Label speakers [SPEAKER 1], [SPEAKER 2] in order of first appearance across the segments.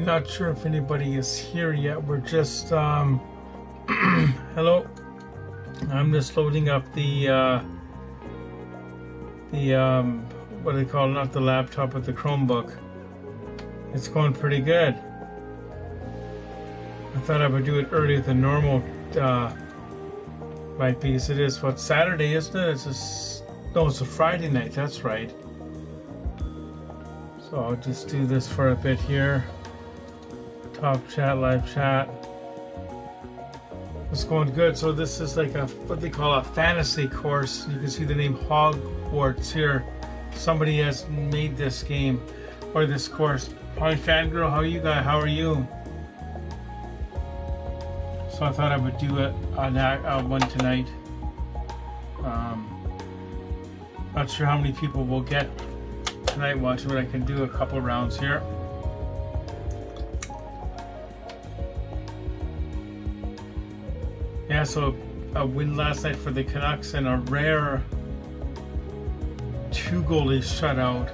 [SPEAKER 1] Not sure if anybody is here yet. We're just hello. I'm just loading up the what do they call it? Not the laptop, but the Chromebook. It's going pretty good. I thought I would do it earlier than normal, right? Because it is what, Saturday, isn't it? No, it's a Friday night. That's right. So I'll just do this for a bit here. Top chat, live chat. It's going good. So this is like a, what they call a fantasy course. You can see the name Hogwarts here. Somebody has made this game or this course. Hi Fangirl, how are you guys? How are you? So I thought I would do it on that one tonight. Not sure how many people will get tonight watching, but I can do a couple rounds here. Yeah, so a win last night for the Canucks and a rare 2-goalie shutout.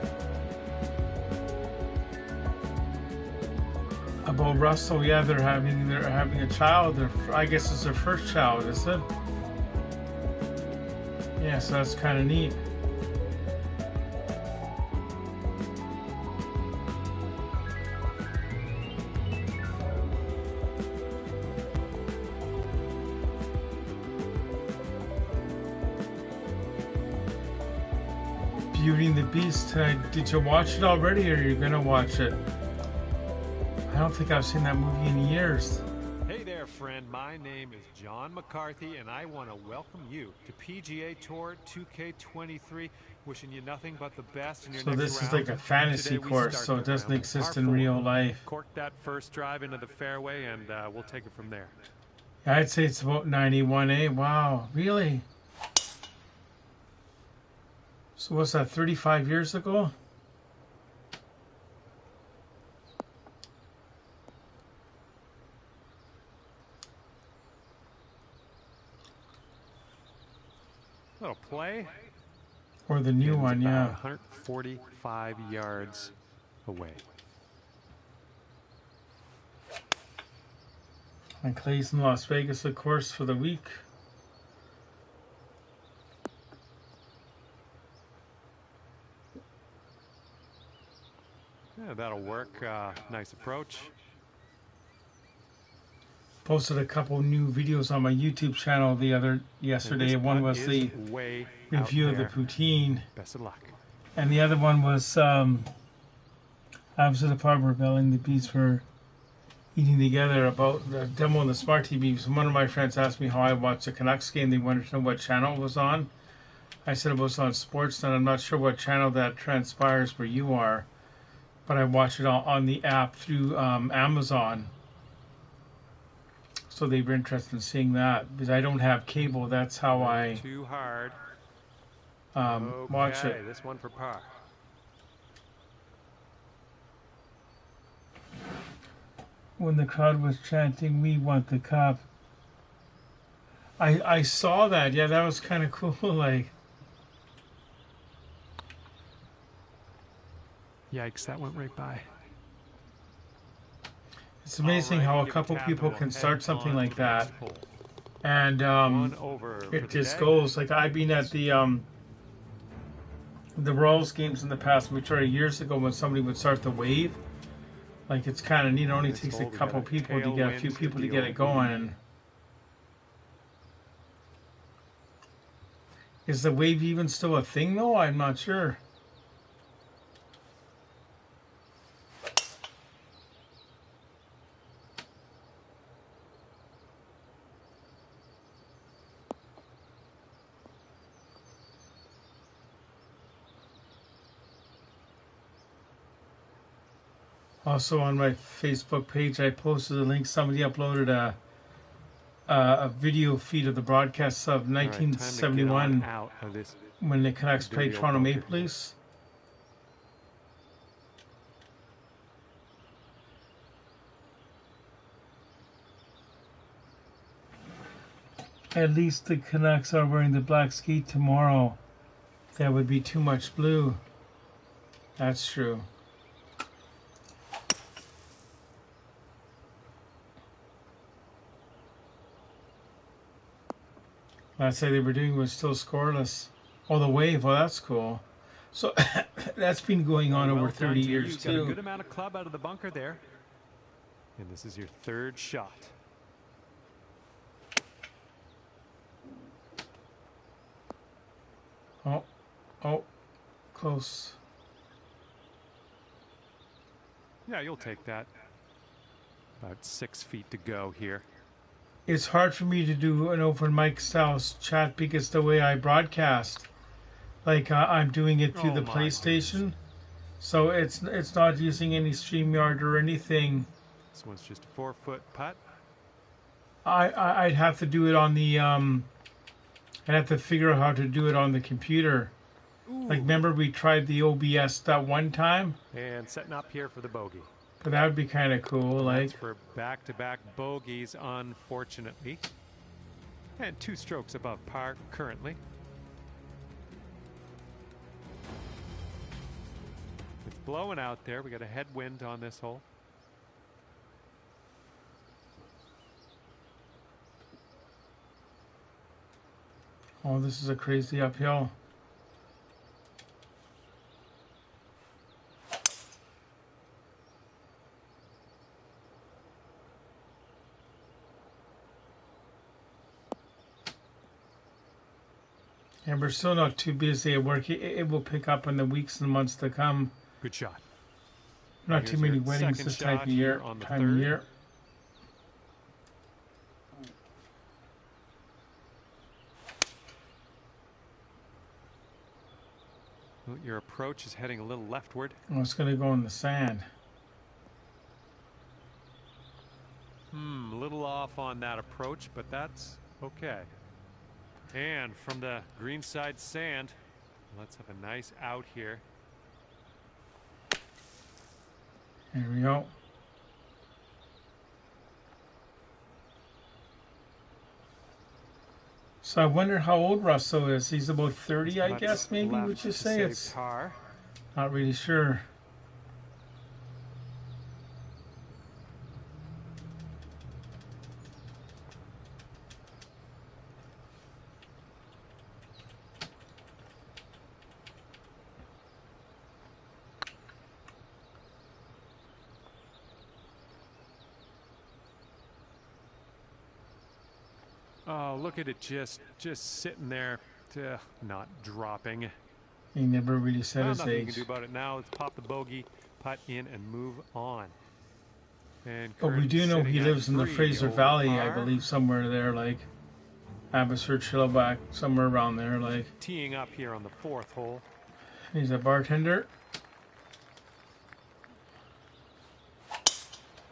[SPEAKER 1] About Russell, yeah, they're having a child. I guess it's their first child, is it? Yeah, so that's kind of neat. Beauty and the Beast. Did you watch it already, or are you gonna watch it? I don't think I've seen that movie in years.
[SPEAKER 2] Hey there, friend. My name is John McCarthy, and I want to welcome you to PGA Tour 2K23. Wishing you nothing but the best in your next round. So this is like a fantasy course, so it doesn't exist in real life. Cork that first drive into the fairway, and we'll take it from there.
[SPEAKER 1] I'd say it's about 91, Wow, really? So what's that, 35 years ago?
[SPEAKER 2] Little play.
[SPEAKER 1] Or the new one, yeah.
[SPEAKER 2] 145 yards away.
[SPEAKER 1] And Clay's in Las Vegas, of course, for the week.
[SPEAKER 2] Yeah, that'll work. Nice approach.
[SPEAKER 1] Posted a couple new videos on my YouTube channel yesterday. One was the review of the poutine.
[SPEAKER 2] Best of luck.
[SPEAKER 1] And the other one was I was at the pub rebelling the beats for eating together about the demo on the smart TV. So one of my friends asked me how I watched the Canucks game. They wanted to know what channel it was on. I said it was on Sportsnet. I'm not sure what channel that transpires where you are, but I watched it on the app through Amazon. So they were interested in seeing that because I don't have cable. That's how I
[SPEAKER 2] too hard.
[SPEAKER 1] Watch it.
[SPEAKER 2] This one for par.
[SPEAKER 1] When the crowd was chanting, "We want the cup." I saw that. Yeah, that was kind of cool. Like,
[SPEAKER 2] yikes! That went right by.
[SPEAKER 1] It's amazing how a couple people can start something like that, and it just goes. Like, I've been at the Royals games in the past, which are years ago, when somebody would start the wave. Like, it's kind of neat. It only takes a couple people to get a few people to get it going. Is the wave even still a thing, though? I'm not sure. Also on my Facebook page, I posted a link. Somebody uploaded a video feed of the broadcasts of 1971 when the Canucks played Toronto Maple Leafs. At least the Canucks are wearing the black ski tomorrow. That would be too much blue. That's true. Last say they were doing was still scoreless. Oh, the wave. Well, that's cool. So that's been going on over 30 years too.
[SPEAKER 2] You got a good amount of club out of the bunker there. And this is your third shot.
[SPEAKER 1] Oh, close.
[SPEAKER 2] Yeah, you'll take that. About 6 feet to go here.
[SPEAKER 1] It's hard for me to do an open mic style chat because the way I broadcast, like I'm doing it through the PlayStation, so it's not using any StreamYard or anything.
[SPEAKER 2] This one's just a 4-foot putt.
[SPEAKER 1] I'd have to do it on the I'd have to figure out how to do it on the computer. Ooh. Like, remember we tried the OBS that one time?
[SPEAKER 2] And setting up here for the bogey.
[SPEAKER 1] But that would be kind of cool.
[SPEAKER 2] And
[SPEAKER 1] like
[SPEAKER 2] that's for back-to-back bogeys, unfortunately. And 2 strokes above par currently. It's blowing out there. We got a headwind on this hole.
[SPEAKER 1] Oh, this is a crazy uphill. And we're still not too busy at work. It will pick up in the weeks and months to come.
[SPEAKER 2] Good shot.
[SPEAKER 1] Not too many weddings this time of year.
[SPEAKER 2] Well, your approach is heading a little leftward.
[SPEAKER 1] Oh, it's going to go in the sand.
[SPEAKER 2] A little off on that approach, but that's okay. And from the greenside sand, let's have a nice out here.
[SPEAKER 1] There we go. So I wonder how old Russell is. He's about 30, I guess, maybe, would you say? It's not really sure.
[SPEAKER 2] Oh, look at it just sitting there, not dropping.
[SPEAKER 1] He never really said his
[SPEAKER 2] nothing
[SPEAKER 1] age.
[SPEAKER 2] You can do about it now. Let's pop the bogey, putt in, and move on. And
[SPEAKER 1] but we do know he lives in the Fraser Valley, I believe, somewhere there, like Abbotsford, Chilliwack, somewhere around there, like.
[SPEAKER 2] Teeing up here on the 4th hole.
[SPEAKER 1] He's a bartender.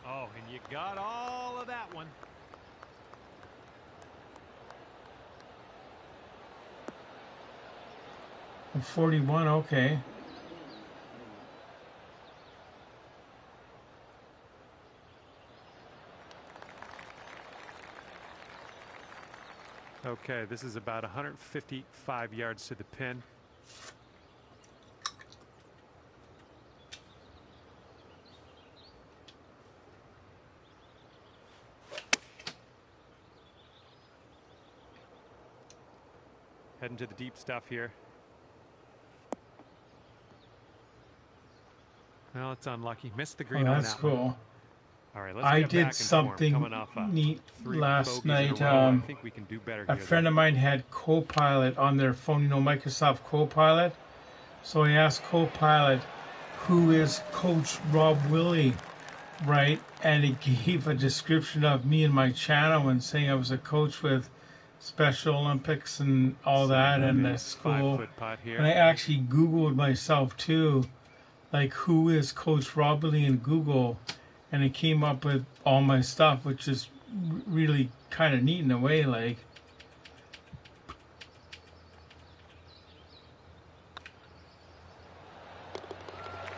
[SPEAKER 2] Oh, and you got all of that one.
[SPEAKER 1] And 41, okay.
[SPEAKER 2] Okay, this is about 155 yards to the pin. Heading to the deep stuff here. Well, it's unlucky. Missed the green on that
[SPEAKER 1] cool.
[SPEAKER 2] One. All right, let's
[SPEAKER 1] I
[SPEAKER 2] get
[SPEAKER 1] did
[SPEAKER 2] back
[SPEAKER 1] something neat last night. I think we can do better a friend of mine had Copilot on their phone, you know, Microsoft Copilot. So I asked Copilot, who is Coach Rob Willie, right? And it gave a description of me and my channel and saying I was a coach with Special Olympics and all that and the school. And I actually Googled myself too, like who is Coach Rob Willie in Google, and it came up with all my stuff, which is really kind of neat in a way, like.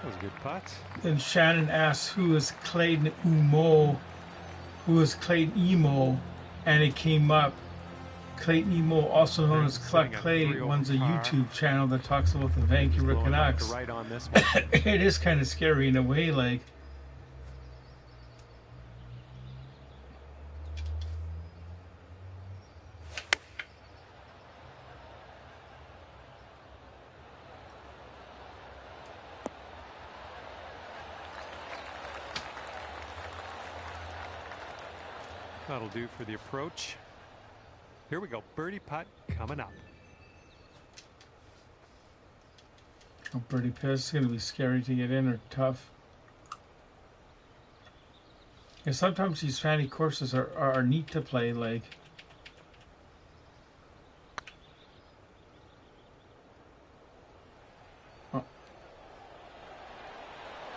[SPEAKER 2] That was a good putt.
[SPEAKER 1] Then Shannon asks who is Clayton Emo, and it came up. Clayton Emo, also known as Cluck Clay, runs a YouTube channel that talks about the Vancouver Canucks.
[SPEAKER 2] Right on this one.
[SPEAKER 1] It is kind of scary in a way, like.
[SPEAKER 2] That'll do for the approach. Here we go. Birdie putt coming up.
[SPEAKER 1] Oh, birdie putt is going to be scary to get in or tough. Yeah, sometimes these fanny courses are neat to play, like.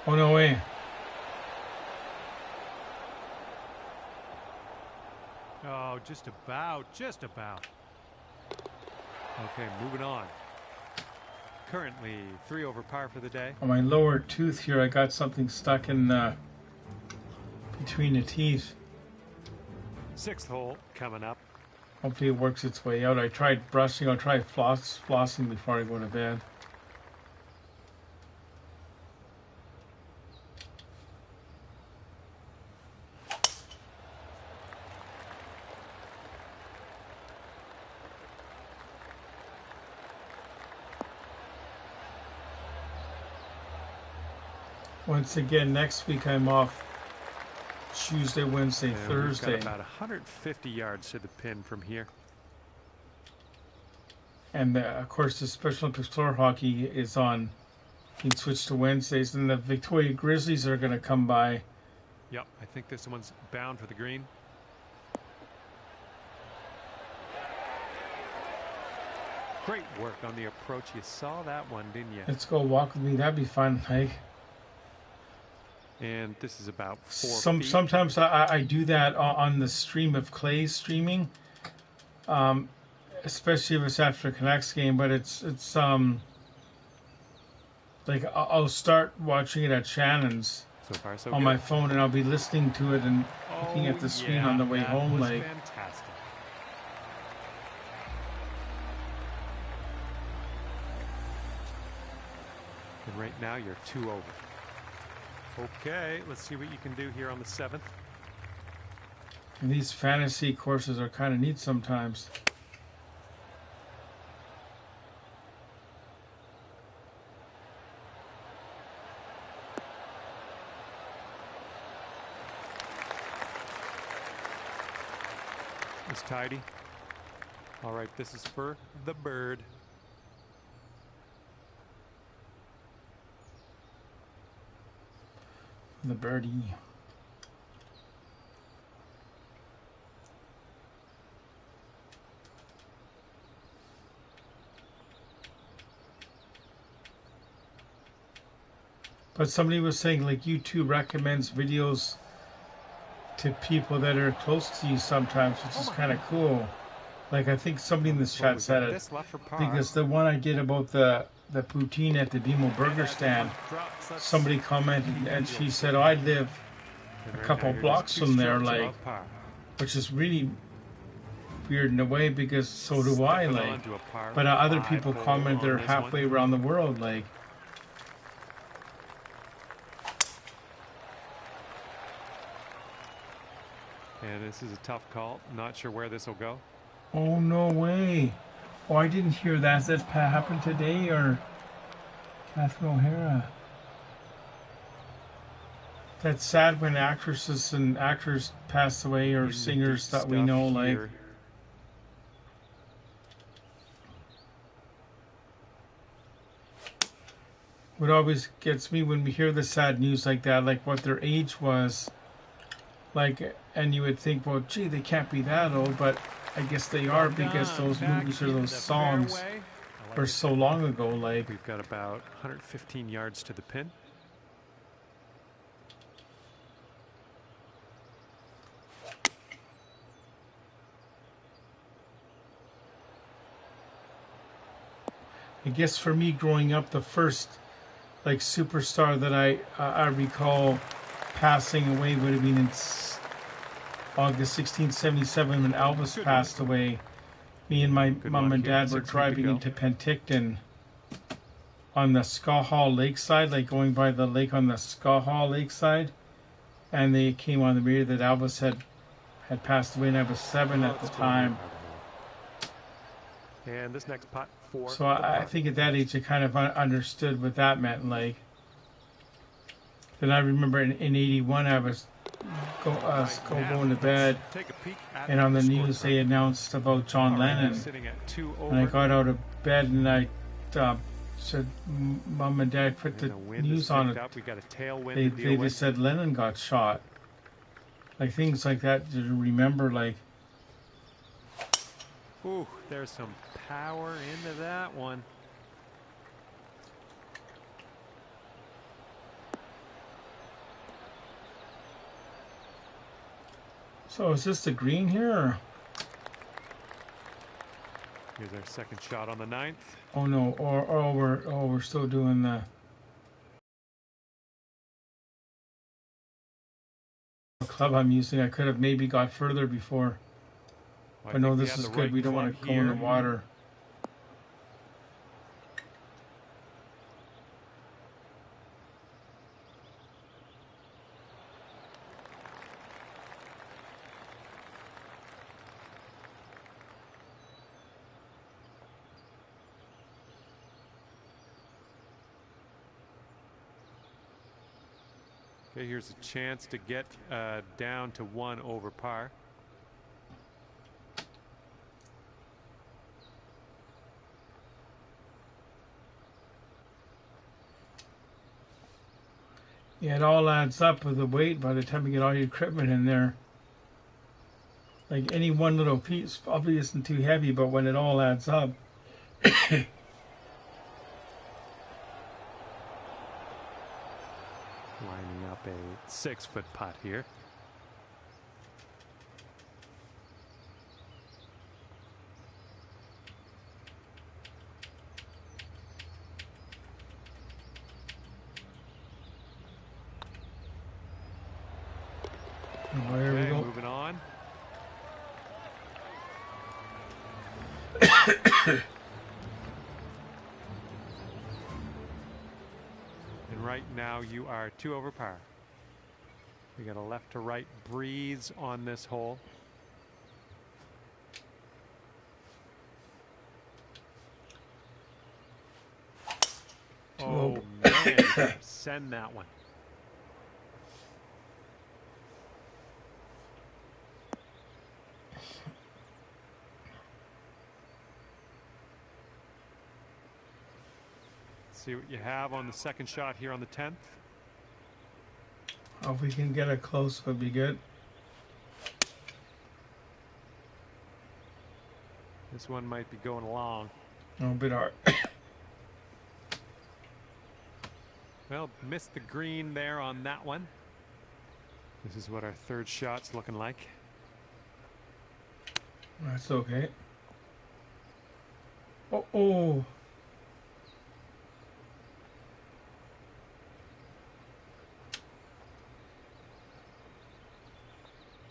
[SPEAKER 1] Oh, no way.
[SPEAKER 2] Oh, just about, just about. Okay, moving on. Currently 3 over par for the day.
[SPEAKER 1] On my lower tooth here, I got something stuck in between the teeth.
[SPEAKER 2] 6th hole coming up.
[SPEAKER 1] Hopefully it works its way out. I tried brushing. I'll try flossing before I go to bed. Once again, next week I'm off Tuesday, Wednesday, Thursday.
[SPEAKER 2] We've got about 150 yards to the pin from here.
[SPEAKER 1] And of course, the Special Olympics floor hockey is on. You can switch to Wednesdays, and the Victoria Grizzlies are going to come by.
[SPEAKER 2] Yep, I think this one's bound for the green. Great work on the approach. You saw that one, didn't you?
[SPEAKER 1] Let's go walk with me. That'd be fun, like.
[SPEAKER 2] And this is about 4 feet.
[SPEAKER 1] Sometimes I do that on the stream of Clay streaming, especially if it's after a Canucks game. But it's like I'll start watching it at Shannon's on my phone, and I'll be listening to it and looking at the screen on the way home. Like,
[SPEAKER 2] fantastic. And right now you're 2 over. Okay, let's see what you can do here on the 7th.
[SPEAKER 1] And these fantasy courses are kind of neat sometimes.
[SPEAKER 2] It's tidy. All right, this is for the bird.
[SPEAKER 1] The birdie. But somebody was saying, like, YouTube recommends videos to people that are close to you sometimes, which is kind of cool. Like, I think somebody in this chat said it, because the one I did about the poutine at the BMO burger stand, somebody commented and she said, oh, I live a couple blocks from there, like, which is really weird in a way, because so do I, like, but other people comment they're halfway around the world, like.
[SPEAKER 2] And this is a tough call. Not sure where this will go.
[SPEAKER 1] Oh, no way. Oh, I didn't hear that. That happened today, or Catherine O'Hara? That's sad when actresses and actors pass away, or singers that we know, like. What always gets me when we hear the sad news like that, like what their age was, like, and you would think, well, gee, they can't be that old, but I guess they are, because those movies or those songs were so long ago. Like,
[SPEAKER 2] we've got about 115 yards to the pin.
[SPEAKER 1] I guess for me growing up, the first like superstar that I recall passing away would have been in August 1677 when Elvis passed away. Me and my mom and dad were driving into Penticton on the Skahall Lakeside, like going by the lake on the Skahall Lakeside, and they came on the radio that Elvis had passed away, and I was 7 at the time.
[SPEAKER 2] And this next putt for
[SPEAKER 1] so I think at that age I kind of understood what that meant. Like, then I remember in 81 I was going to bed, and on the news they announced about John Lennon, and I got out of bed and I said, "Mom and Dad, put the news on it." They just said Lennon got shot, like things like that to remember, like.
[SPEAKER 2] Ooh, there's some power into that one.
[SPEAKER 1] So is this the green here? Or?
[SPEAKER 2] Here's our second shot on the 9th.
[SPEAKER 1] Oh no! We're still doing the club I'm using. I could have maybe got further before.
[SPEAKER 2] Well,
[SPEAKER 1] but no, this is good. We don't want to go in the water.
[SPEAKER 2] Okay, here's a chance to get down to 1 over par.
[SPEAKER 1] Yeah, it all adds up with the weight by the time you get all your equipment in there. Like any one little piece probably isn't too heavy, but when it all adds up.
[SPEAKER 2] Lining up a 6-foot putt here.
[SPEAKER 1] There we go.
[SPEAKER 2] Moving on. And right now you are 2 over par. We got a left to right breeze on this hole. Oh man, send that one. See what you have on the second shot here on the 10th.
[SPEAKER 1] Oh, if we can get it close, would be good.
[SPEAKER 2] This one might be going long.
[SPEAKER 1] A bit hard.
[SPEAKER 2] Well, missed the green there on that one. This is what our third shot's looking like.
[SPEAKER 1] That's okay. Oh.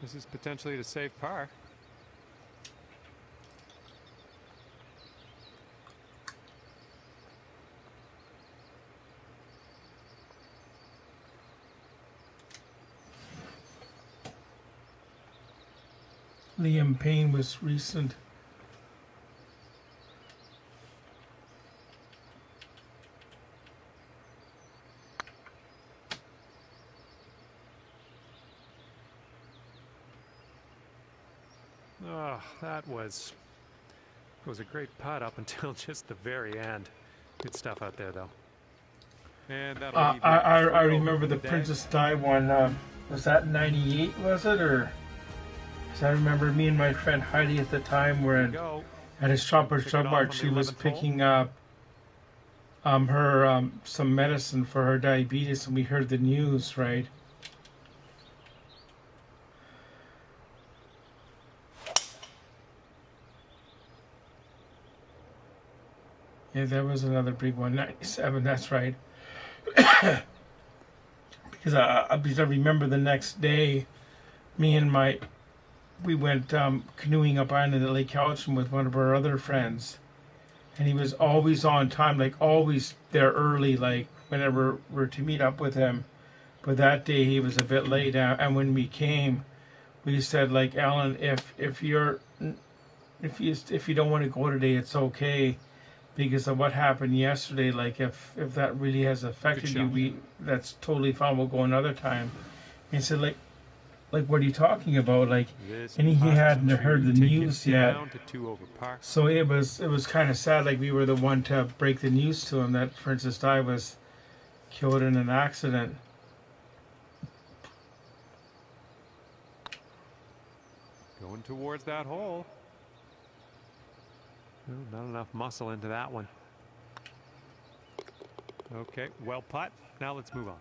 [SPEAKER 2] This is potentially to save par.
[SPEAKER 1] Liam Payne was recent.
[SPEAKER 2] Oh, that was a great putt up until just the very end. Good stuff out there, though. And that'll
[SPEAKER 1] I remember the Princess Di one. Was that 98? Was it or? Because I remember me and my friend Heidi at the time were at a Shoppers Drug Mart. She was picking up her some medicine for her diabetes, and we heard the news, right? Yeah, that was another big one. 97, that's right. because I remember the next day, we went canoeing up onto the Lake Halton with one of our other friends, and he was always on time, like always there early, like whenever we're to meet up with him. But that day he was a bit late, and when we came, we said, like, Alan, if you don't want to go today, it's okay. Because of what happened yesterday, like if that really has affected you, that's totally fine. We'll go another time. And he said, like, like, what are you talking about? Like, and he hadn't heard the news yet. So it was kind of sad. Like, we were the one to break the news to him that Princess Di was killed in an accident.
[SPEAKER 2] Going towards that hole. Oh, not enough muscle into that one. Okay, well putt. Now let's move on.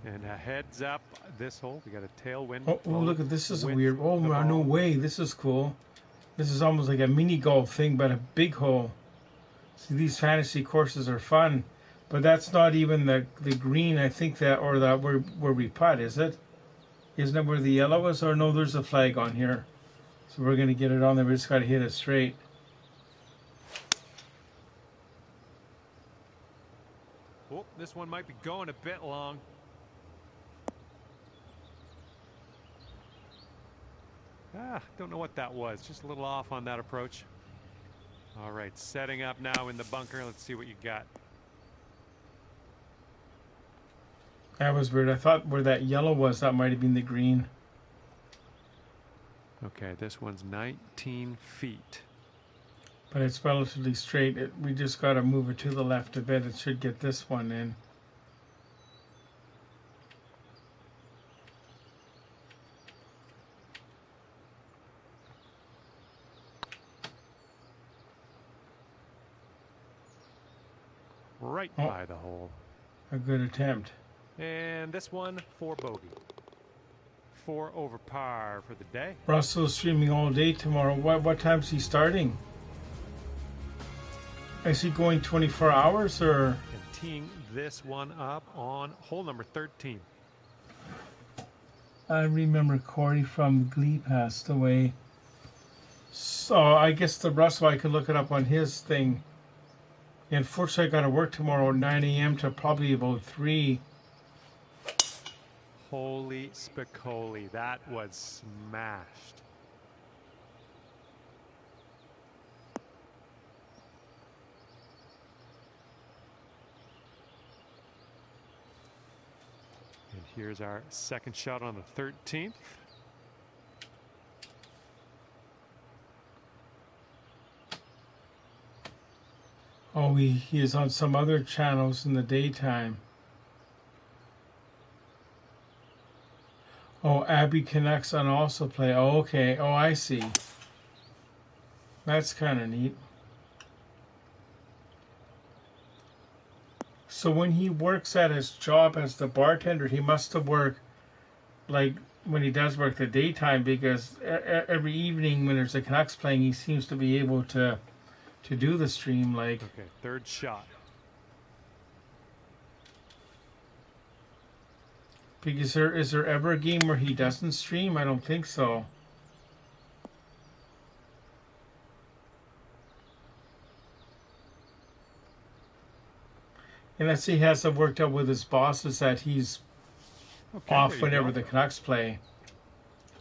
[SPEAKER 2] And a heads up this hole. We got a tailwind.
[SPEAKER 1] Oh, look at this. Is weird. Oh, no way. This is cool. This is almost like a mini golf thing, but a big hole. See, these fantasy courses are fun, but that's not even the green. I think that, or that where we putt, is it? Isn't it where the yellow is? Or no, there's a flag on here. So we're gonna get it on there. We just gotta hit it straight.
[SPEAKER 2] Oh, this one might be going a bit long. Don't know what that was. Just a little off on that approach. All right, setting up now in the bunker. Let's see what you got.
[SPEAKER 1] That was weird. I thought where that yellow was, that might have been the green.
[SPEAKER 2] Okay, this one's 19 feet.
[SPEAKER 1] But it's relatively straight. We just got to move it to the left a bit. It should get this one in.
[SPEAKER 2] Right by the hole.
[SPEAKER 1] A good attempt.
[SPEAKER 2] And this one for bogey. 4 over par for the day.
[SPEAKER 1] Russell's streaming all day tomorrow. What time's he starting? Is he going 24 hours or?
[SPEAKER 2] And teeing this one up on hole number 13.
[SPEAKER 1] I remember Corey from Glee passed away. So I guess the Russell, I could look it up on his thing. Unfortunately, I got to work tomorrow at 9 a.m. to probably about 3.
[SPEAKER 2] Holy spicoli, that was smashed. And here's our second shot on the 13th.
[SPEAKER 1] Oh, he is on some other channels in the daytime. Oh, Abby Canucks on also play. Oh, okay. Oh, I see. That's kind of neat. So when he works at his job as the bartender, he must have worked, like, when he does work the daytime, because every evening when there's a Canucks playing, he seems to be able to do the stream, like.
[SPEAKER 2] Okay, third shot.
[SPEAKER 1] Because is there ever a game where he doesn't stream? I don't think so. Unless he has it worked out with his bosses that he's off whenever the Canucks play.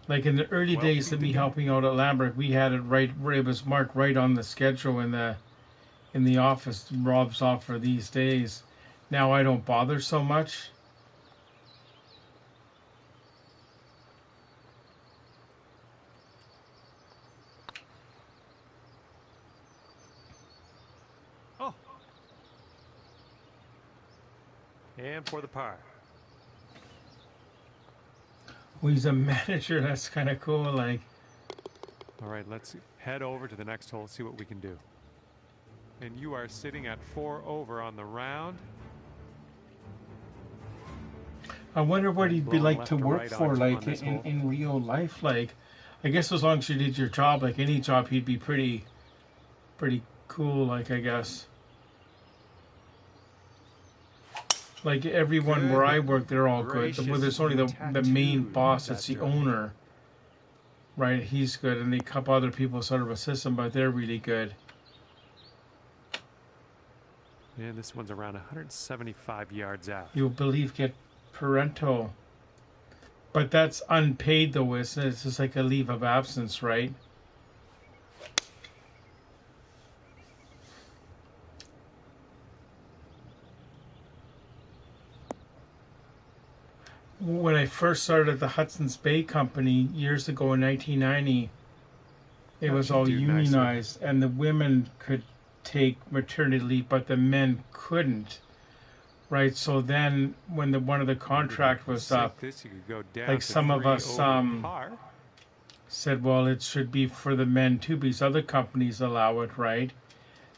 [SPEAKER 1] Like in the early days of me helping out at Lambert, we had it right where it was marked right on the schedule in the office. Rob's off for these days. Now I don't bother so much.
[SPEAKER 2] Oh. And for the par.
[SPEAKER 1] Well, he's a manager. That's kind of cool. Like.
[SPEAKER 2] All right, let's head over to the next hole, see what we can do. And you are sitting at 4 over on the round.
[SPEAKER 1] I wonder what he'd be like to work for, like in real life. Like, I guess as long as you did your job, like any job, he'd be pretty cool. Like, I guess. Like everyone where I work, they're all good. But there's only the main boss, it's the owner, right? He's good, and a couple other people sort of assist him, but they're really good.
[SPEAKER 2] And this one's around 175 yards out.
[SPEAKER 1] You'll believe get parental, but that's unpaid though, isn't it? It's just like a leave of absence, right? when I first started at the Hudson's Bay Company years ago in 1990, it was all unionized, and the women could take maternity leave, but the men couldn't. Right, so then when one of the contract was up, like some of us said, well, it should be for the men too, because other companies allow it, right?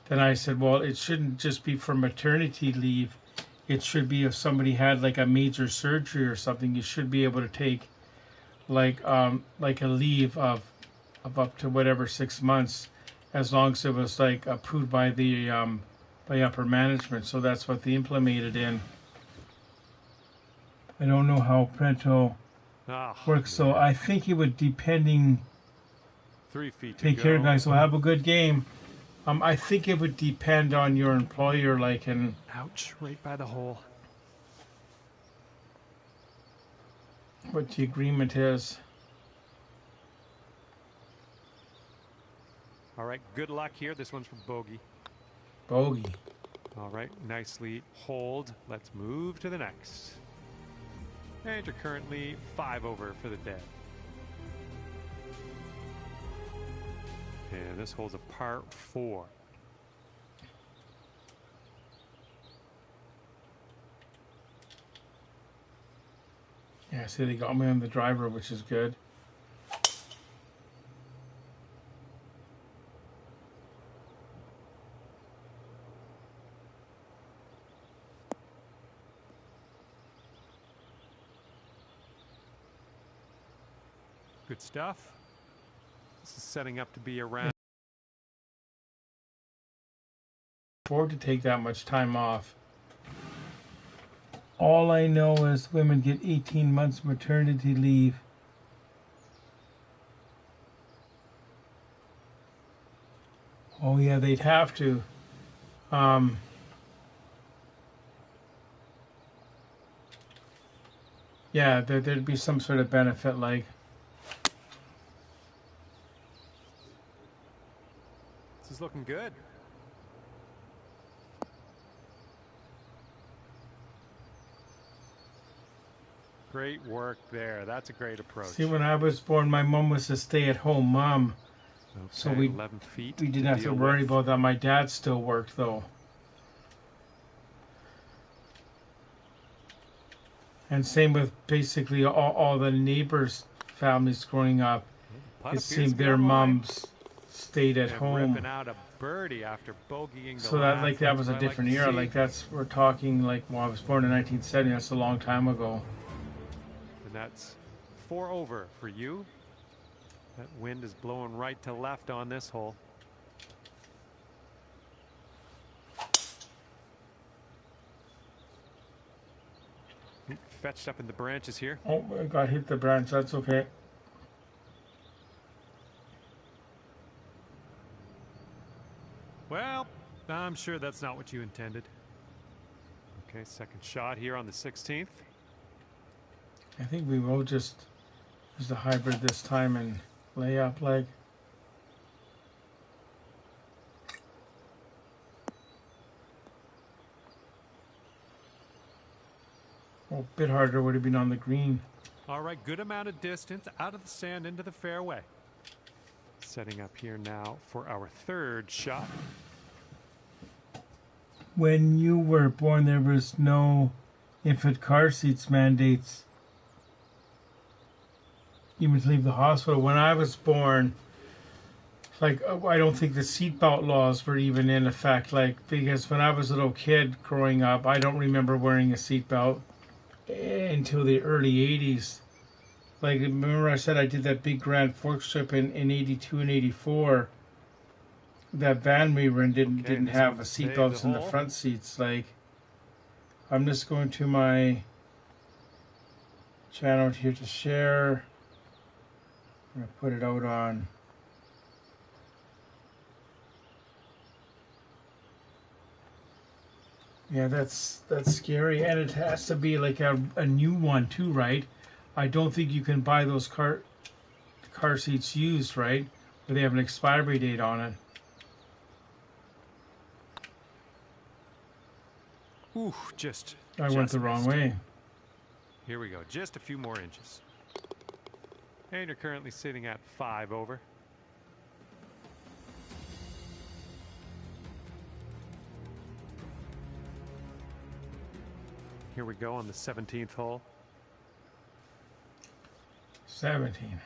[SPEAKER 1] Then I said, well, it shouldn't just be for maternity leave. It should be if somebody had like a major surgery or something, you should be able to take like a leave of up to whatever 6 months, as long as it was like approved by the by upper management. So that's what they implemented in. I don't know how parental works, so I think it would, depending.
[SPEAKER 2] 3 feet.
[SPEAKER 1] Take care, guys. So have a good game. I think it would depend on your employer, like, and
[SPEAKER 2] ouch, right by the hole.
[SPEAKER 1] What the agreement is.
[SPEAKER 2] All right, good luck here. This one's from Bogey.
[SPEAKER 1] Bogey.
[SPEAKER 2] All right, nicely hold. Let's move to the next. And you're currently 5 over for the day. And this holds a par 4.
[SPEAKER 1] Yeah, see, they got me on the driver, which is good.
[SPEAKER 2] Good stuff. This is setting up to be around.
[SPEAKER 1] Afford to take that much time off. All I know is women get 18 months maternity leave. Oh yeah, they'd have to. Yeah, there'd be some sort of benefit, like.
[SPEAKER 2] This is looking good. Great work there. That's a great approach.
[SPEAKER 1] See, when I was born, my mom was a stay-at-home mom.
[SPEAKER 2] Okay,
[SPEAKER 1] so we
[SPEAKER 2] 11 feet
[SPEAKER 1] we didn't have to worry about that. My dad still worked, though. And same with basically all the neighbors' families growing up. It seemed their moms stayed at home.
[SPEAKER 2] Out a birdie after bogeying
[SPEAKER 1] so that was a different era. Like we're talking like, well, I was born in 1970. That's a long time ago.
[SPEAKER 2] And that's 4 over for you. That wind is blowing right to left on this hole. Fetched up in the branches here.
[SPEAKER 1] Oh, I got hit the branch. That's okay.
[SPEAKER 2] Well, I'm sure that's not what you intended. Okay, second shot here on the 16th.
[SPEAKER 1] I think we will just use the hybrid this time and lay up leg. Oh, a bit harder would have been on the green.
[SPEAKER 2] All right, good amount of distance out of the sand into the fairway. Setting up here now for our third shot.
[SPEAKER 1] When you were born, there was no infant car seats mandates, even to leave the hospital. When I was born, like, I don't think the seatbelt laws were even in effect. Like, because when I was a little kid growing up, I don't remember wearing a seatbelt until the early 80s. Like, remember I said I did that big Grand Forks trip in 82 and 84. That van we were in didn't have a seatbelts in the front seats. Like, I'm just going to my channel here to share. I'm going to put it out on. Yeah, that's scary, and it has to be like a new one too, right? I don't think you can buy those car seats used, right? Where they have an expiry date on it.
[SPEAKER 2] Ooh,
[SPEAKER 1] I went the wrong way.
[SPEAKER 2] Here we go, just a few more inches. And you're currently sitting at 5 over. Here we go on the 17th hole.
[SPEAKER 1] 17.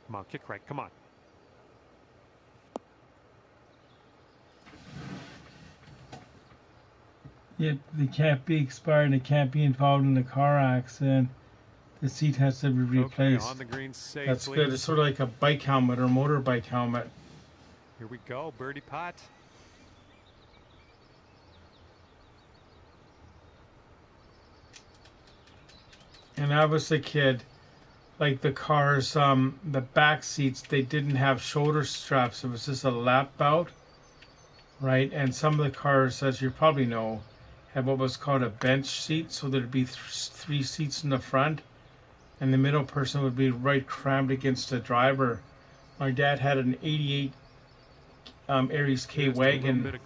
[SPEAKER 2] Come on, kick right, come on.
[SPEAKER 1] Yet they can't be expired and they can't be involved in a car accident. The seat has to be replaced.
[SPEAKER 2] Okay, on the green safely.
[SPEAKER 1] That's good. It's sort of like a bike helmet or motorbike helmet.
[SPEAKER 2] Here we go, birdie putt.
[SPEAKER 1] And I was a kid, like the cars, the back seats, they didn't have shoulder straps. It was just a lap belt, right? And some of the cars, as you probably know, had what was called a bench seat, so there'd be 3 seats in the front, and the middle person would be right crammed against the driver. My dad had an '88 Aries K wagon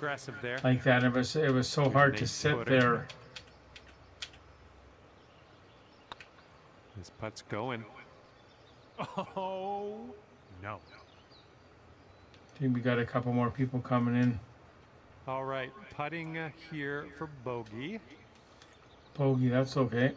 [SPEAKER 1] like that. It was so hard to sit there.
[SPEAKER 2] This putt's going. Oh no!
[SPEAKER 1] I think we got a couple more people coming in.
[SPEAKER 2] All right, putting here for bogey.
[SPEAKER 1] Bogey, that's okay.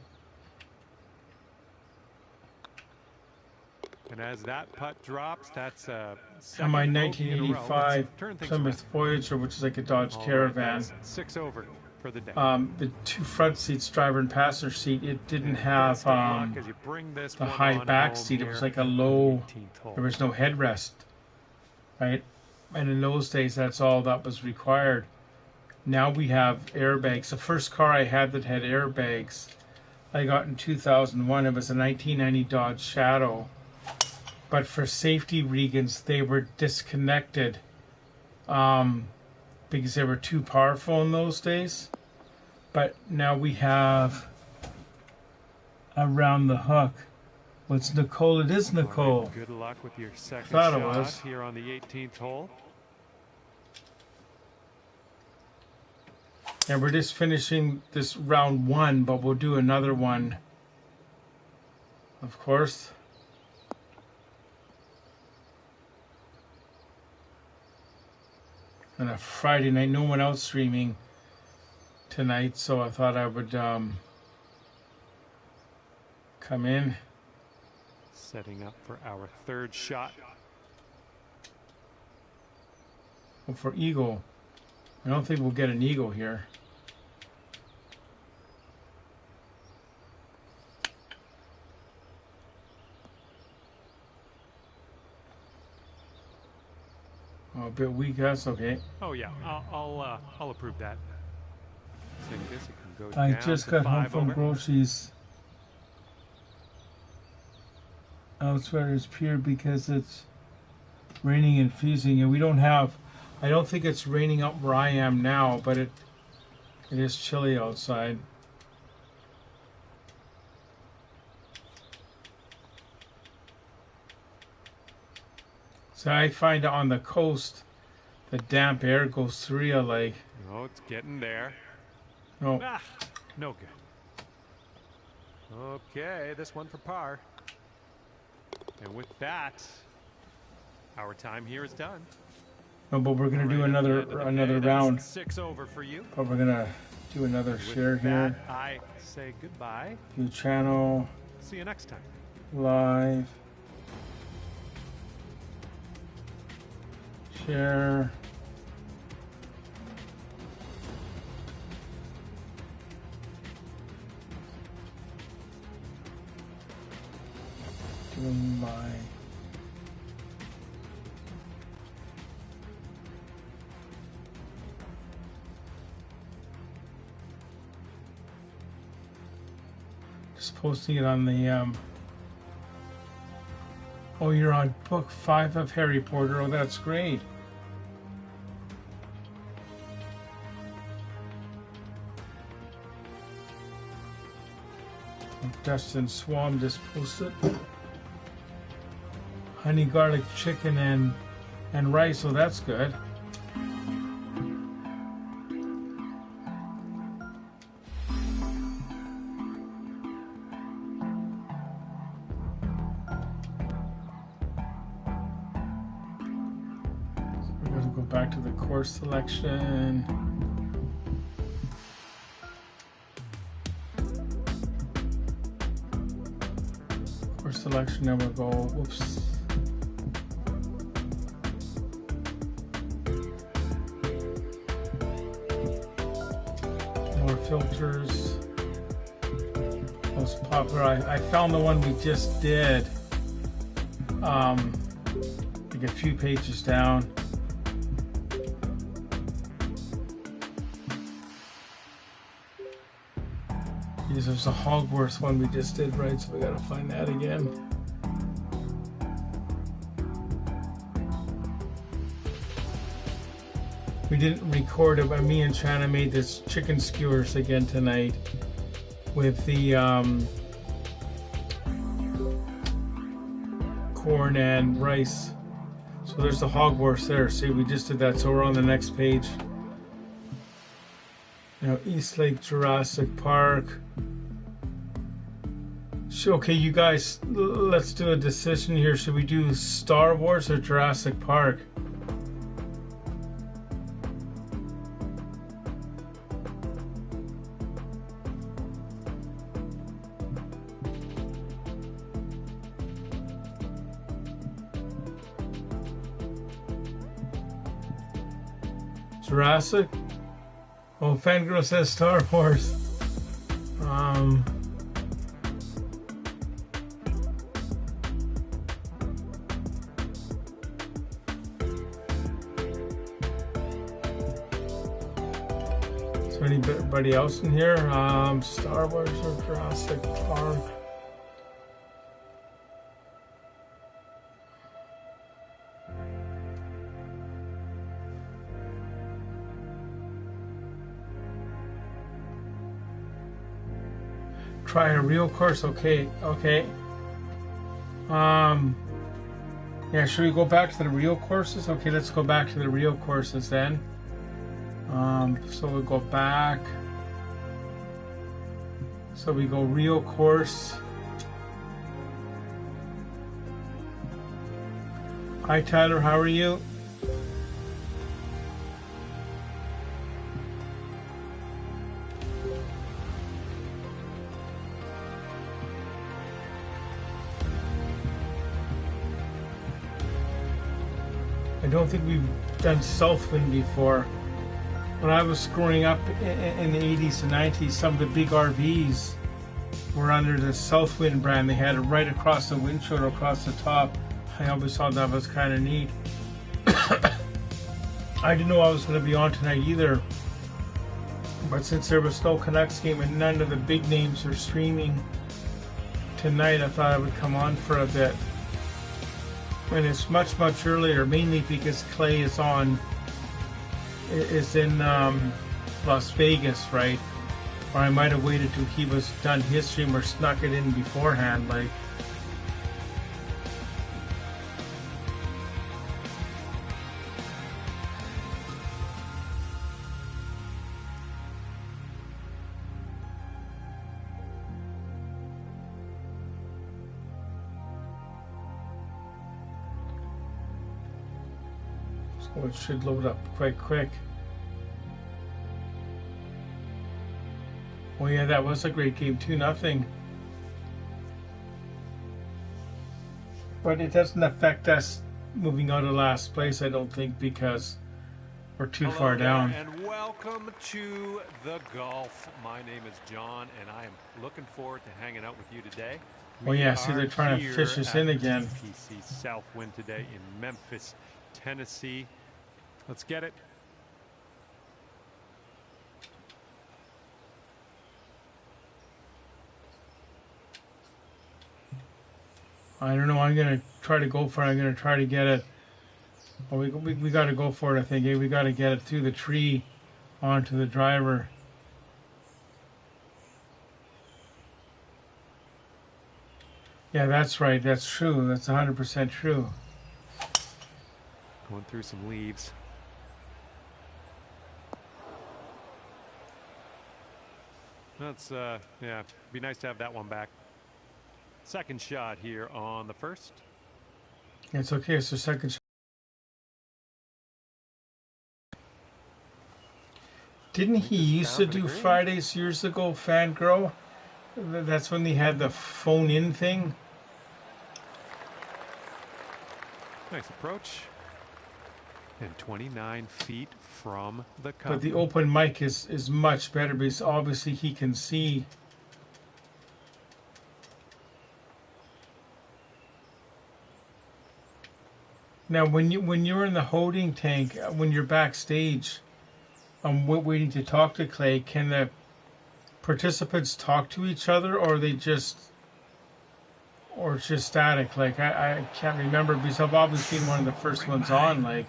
[SPEAKER 2] And as that putt drops, that's a
[SPEAKER 1] and my 1985 Plymouth Voyager, which is like a Dodge Caravan.
[SPEAKER 2] Right, 6 over for the day.
[SPEAKER 1] The 2 front seats, driver and passenger seat, it didn't have the high back seat. It was like a low. There was no headrest, right? And in those days, that's all that was required. Now we have airbags. The first car I had that had airbags, I got in 2001. It was a 1990 Dodge Shadow. But for safety reasons, they were disconnected because they were too powerful in those days. But now we have around the hook. What's Nicole? It is Nicole.
[SPEAKER 2] Right, good luck with your second shot here on the 18th hole.
[SPEAKER 1] And we're just finishing this round 1, but we'll do another one, of course. On a Friday night, no one else streaming tonight, so I thought I would come in.
[SPEAKER 2] Setting up for our 3rd shot.
[SPEAKER 1] Well, for eagle, I don't think we'll get an eagle here. Oh, a bit weak, that's okay.
[SPEAKER 2] Oh yeah, I'll approve that. This, it can go
[SPEAKER 1] I
[SPEAKER 2] down
[SPEAKER 1] just
[SPEAKER 2] to
[SPEAKER 1] got
[SPEAKER 2] 5
[SPEAKER 1] home from
[SPEAKER 2] over.
[SPEAKER 1] groceries. Elsewhere is pure because it's raining and freezing, and we don't have. I don't think it's raining up where I am now, but it is chilly outside. So I find on the coast, the damp air goes through you like.
[SPEAKER 2] Oh, it's getting there.
[SPEAKER 1] No.
[SPEAKER 2] Ah, no good. Okay, this one for par. And with that, our time here is done.
[SPEAKER 1] No, but we're gonna do another round.
[SPEAKER 2] 6 over for you.
[SPEAKER 1] But we're gonna do another share here.
[SPEAKER 2] I say goodbye.
[SPEAKER 1] View channel.
[SPEAKER 2] See you next time.
[SPEAKER 1] Live. Share. Doing my just posting it on the oh, you're on book 5 of Harry Potter. Oh, that's great. Dustin Swam just posted. honey garlic chicken and rice, so that's good. So we're going to go back to the course selection. Course selection, then we'll go, whoops. Filters, most popular. I found the one we just did, like a few pages down. Because there's a Hogwarts one we just did, right? So we gotta find that again. We didn't record it, but me and Shannon made this chicken skewers again tonight with the corn and rice. So there's the Hogwarts there. See, we just did that. So we're on the next page. Now, East Lake Jurassic Park. Okay, you guys, let's do a decision here. Should we do Star Wars or Jurassic Park? Jurassic? Oh, Fangirl says Star Wars. Is there anybody else in here? Star Wars or Jurassic Park? Try a real course, okay. Yeah, should we go back to the real courses? Okay, let's go back to the real courses then. So we'll go back. So we go real course. Hi Tyler, how are you? I don't think we've done Southwind before. When I was growing up in the 80s and 90s, some of the big RVs were under the Southwind brand. They had it right across the windshield, across the top. I always thought that was kind of neat. I didn't know I was going to be on tonight either. But since there was no Canucks game and none of the big names are streaming tonight, I thought I would come on for a bit. And it's much earlier, mainly because Clay is in Las Vegas, right? Or I might have waited till he was done his stream or snuck it in beforehand, like. So it should load up quite quick. Oh yeah, that was a great game, 2-0. But it doesn't affect us moving out of last place, I don't think, because we're too far down.
[SPEAKER 2] And welcome to the golf. My name is John, and I am looking forward to hanging out with you today.
[SPEAKER 1] Oh yeah, see, they're trying to fish us in again.
[SPEAKER 2] PC Southwind today in Memphis, Tennessee. Let's get it.
[SPEAKER 1] I don't know. I'm gonna try to go for it. I'm gonna try to get it. Well, we got to go for it. I think. We got to get it through the tree, onto the driver. Yeah, that's right. That's true. That's 100% true.
[SPEAKER 2] Going through some leaves. That's, yeah, be nice to have that one back. Second shot here on the first.
[SPEAKER 1] It's okay. It's the second shot. Didn't he used to do Fridays years ago, Fangirl? That's when they had the phone-in thing.
[SPEAKER 2] Nice approach. And 29 feet from the cup.
[SPEAKER 1] But the open mic is much better because obviously he can see. Now, when you're in the holding tank, when you're backstage, waiting to talk to Clay, can the participants talk to each other, or it's just static? Like I can't remember because I've obviously been one of the first ones on. Like.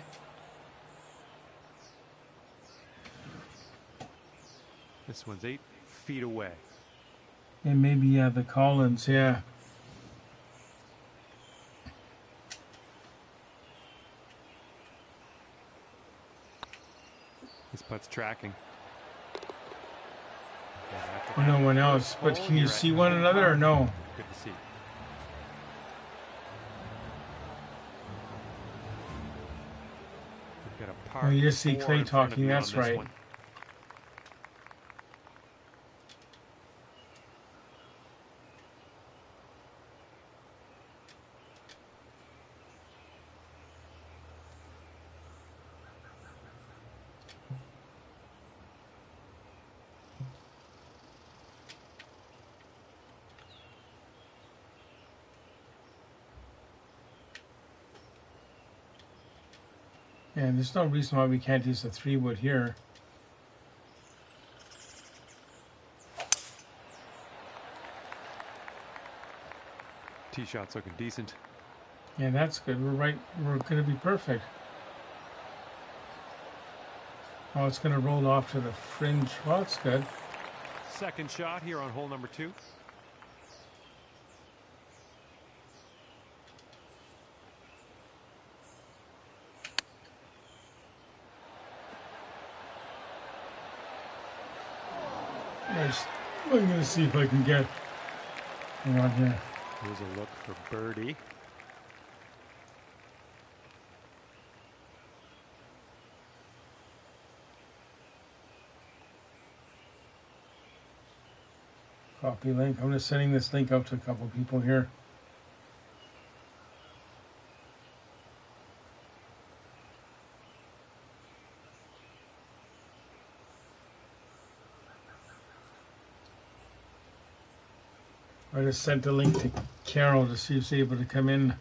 [SPEAKER 2] This one's 8 feet away.
[SPEAKER 1] And maybe the Collins, yeah.
[SPEAKER 2] This putt's tracking.
[SPEAKER 1] Or no one else. But can you see one another or no?
[SPEAKER 2] Good to see. We've got a par.
[SPEAKER 1] Oh, you just see Clay talking. That's right.
[SPEAKER 2] One.
[SPEAKER 1] Yeah, there's no reason why we can't use the 3-wood here.
[SPEAKER 2] Tee shot's looking decent.
[SPEAKER 1] Yeah, that's good. We're right. We're going to be perfect. Oh, it's going to roll off to the fringe. Well, that's good.
[SPEAKER 2] Second shot here on hole number 2.
[SPEAKER 1] I'm going to see if I can get around here.
[SPEAKER 2] Here's a look for birdie.
[SPEAKER 1] Copy link. I'm just sending this link out to a couple people here. I just sent the link to Carol to see if she's able to come in.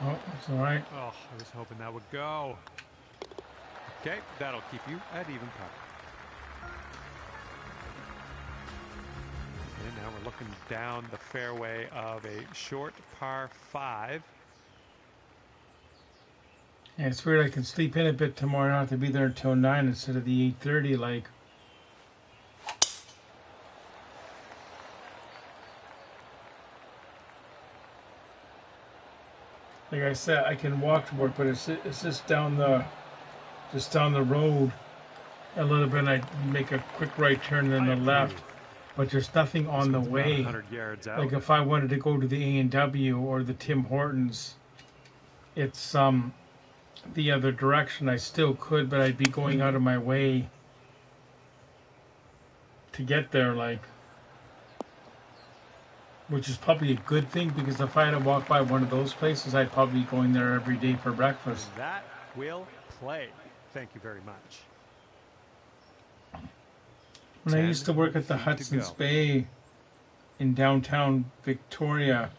[SPEAKER 1] Oh, that's all right.
[SPEAKER 2] Oh, I was hoping that would go. Okay, that'll keep you at even par. And now we're looking down the fairway of a short par 5.
[SPEAKER 1] Yeah, it's weird. I can sleep in a bit tomorrow. I don't have to be there until 9 instead of the 8:30. Like I said, I can walk to work, but it's just down the road a little bit. And I make a quick right turn and then the left, but there's nothing on the way.
[SPEAKER 2] 100 yards out.
[SPEAKER 1] Like if I wanted to go to the A&W or the Tim Hortons, it's the other direction. I still could, but I'd be going out of my way to get there, which is probably a good thing, because if I had to walk by one of those places, I'd probably be going there every day for breakfast.
[SPEAKER 2] And that will play. Thank you very much.
[SPEAKER 1] When I used to work at the Hudson's Bay in downtown Victoria,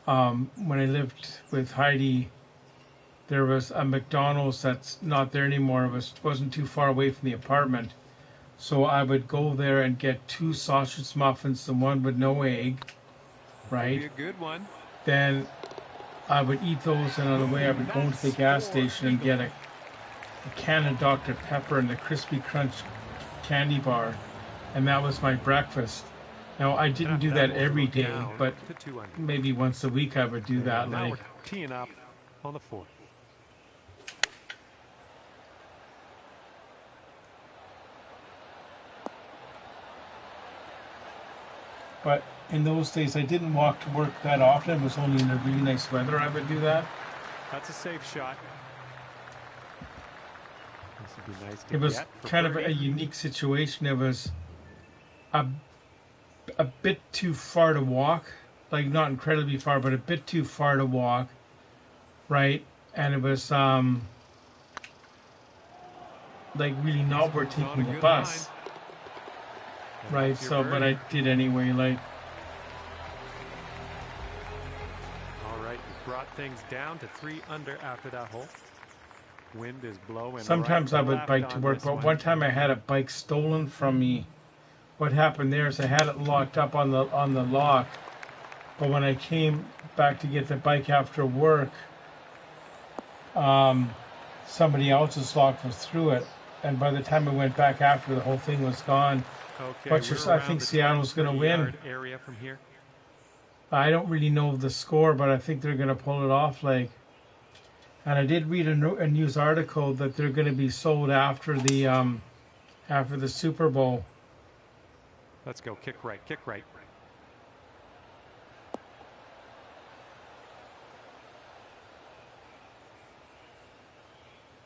[SPEAKER 1] when I lived with Heidi, there was a McDonald's that's not there anymore. It wasn't too far away from the apartment. So I would go there and get 2 sausage muffins, the one with no egg, right?
[SPEAKER 2] Be a good one.
[SPEAKER 1] Then I would eat those, and on the way I would go into the gas station and get a can of Dr. Pepper and the Crispy Crunch candy bar, and that was my breakfast. Now I didn't do that every day, but maybe once a week I would do that.
[SPEAKER 2] Now
[SPEAKER 1] Like,
[SPEAKER 2] we're teeing up on the 4th.
[SPEAKER 1] but in those days I didn't walk to work that often. It was only in the really nice weather I would do that.
[SPEAKER 2] That's a safe shot. This would be nice to
[SPEAKER 1] It was kind
[SPEAKER 2] birdie.
[SPEAKER 1] of a unique situation. It was a bit too far to walk, like not incredibly far, but a bit too far to walk, right? And it was like really not worth taking the bus, right? So, but I did anyway. Like,
[SPEAKER 2] all right, you brought things down to 3 under after that hole. Wind is blowing.
[SPEAKER 1] sometimes I would bike to work, but one time I had a bike stolen from me. What happened there is I had it locked up on the lock, but when I came back to get the bike after work, somebody else's lock was through it, and by the time I went back after, the whole thing was gone.
[SPEAKER 2] Okay,
[SPEAKER 1] But I think Seattle's going to win.
[SPEAKER 2] Area from here.
[SPEAKER 1] I don't really know the score, but I think they're going to pull it off. Like, and I did read a news article that they're going to be sold after the Super Bowl.
[SPEAKER 2] Let's go. Kick right. Kick right.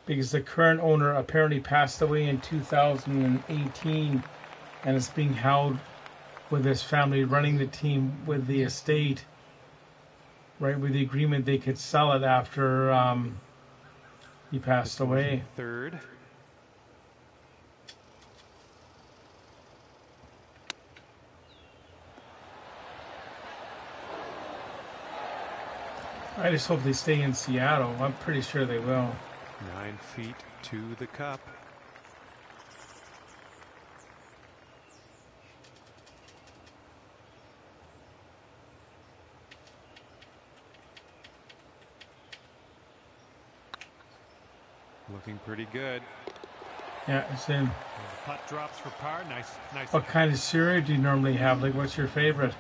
[SPEAKER 1] Because the current owner apparently passed away in 2018 and is being held with his family running the team with the estate, right, with the agreement they could sell it after he passed away.
[SPEAKER 2] Third.
[SPEAKER 1] I just hope they stay in Seattle. I'm pretty sure they will.
[SPEAKER 2] 9 feet to the cup. Looking pretty good.
[SPEAKER 1] Yeah, it's in.
[SPEAKER 2] The putt drops for par. Nice.
[SPEAKER 1] What kind of cereal do you normally have? Like, what's your favorite?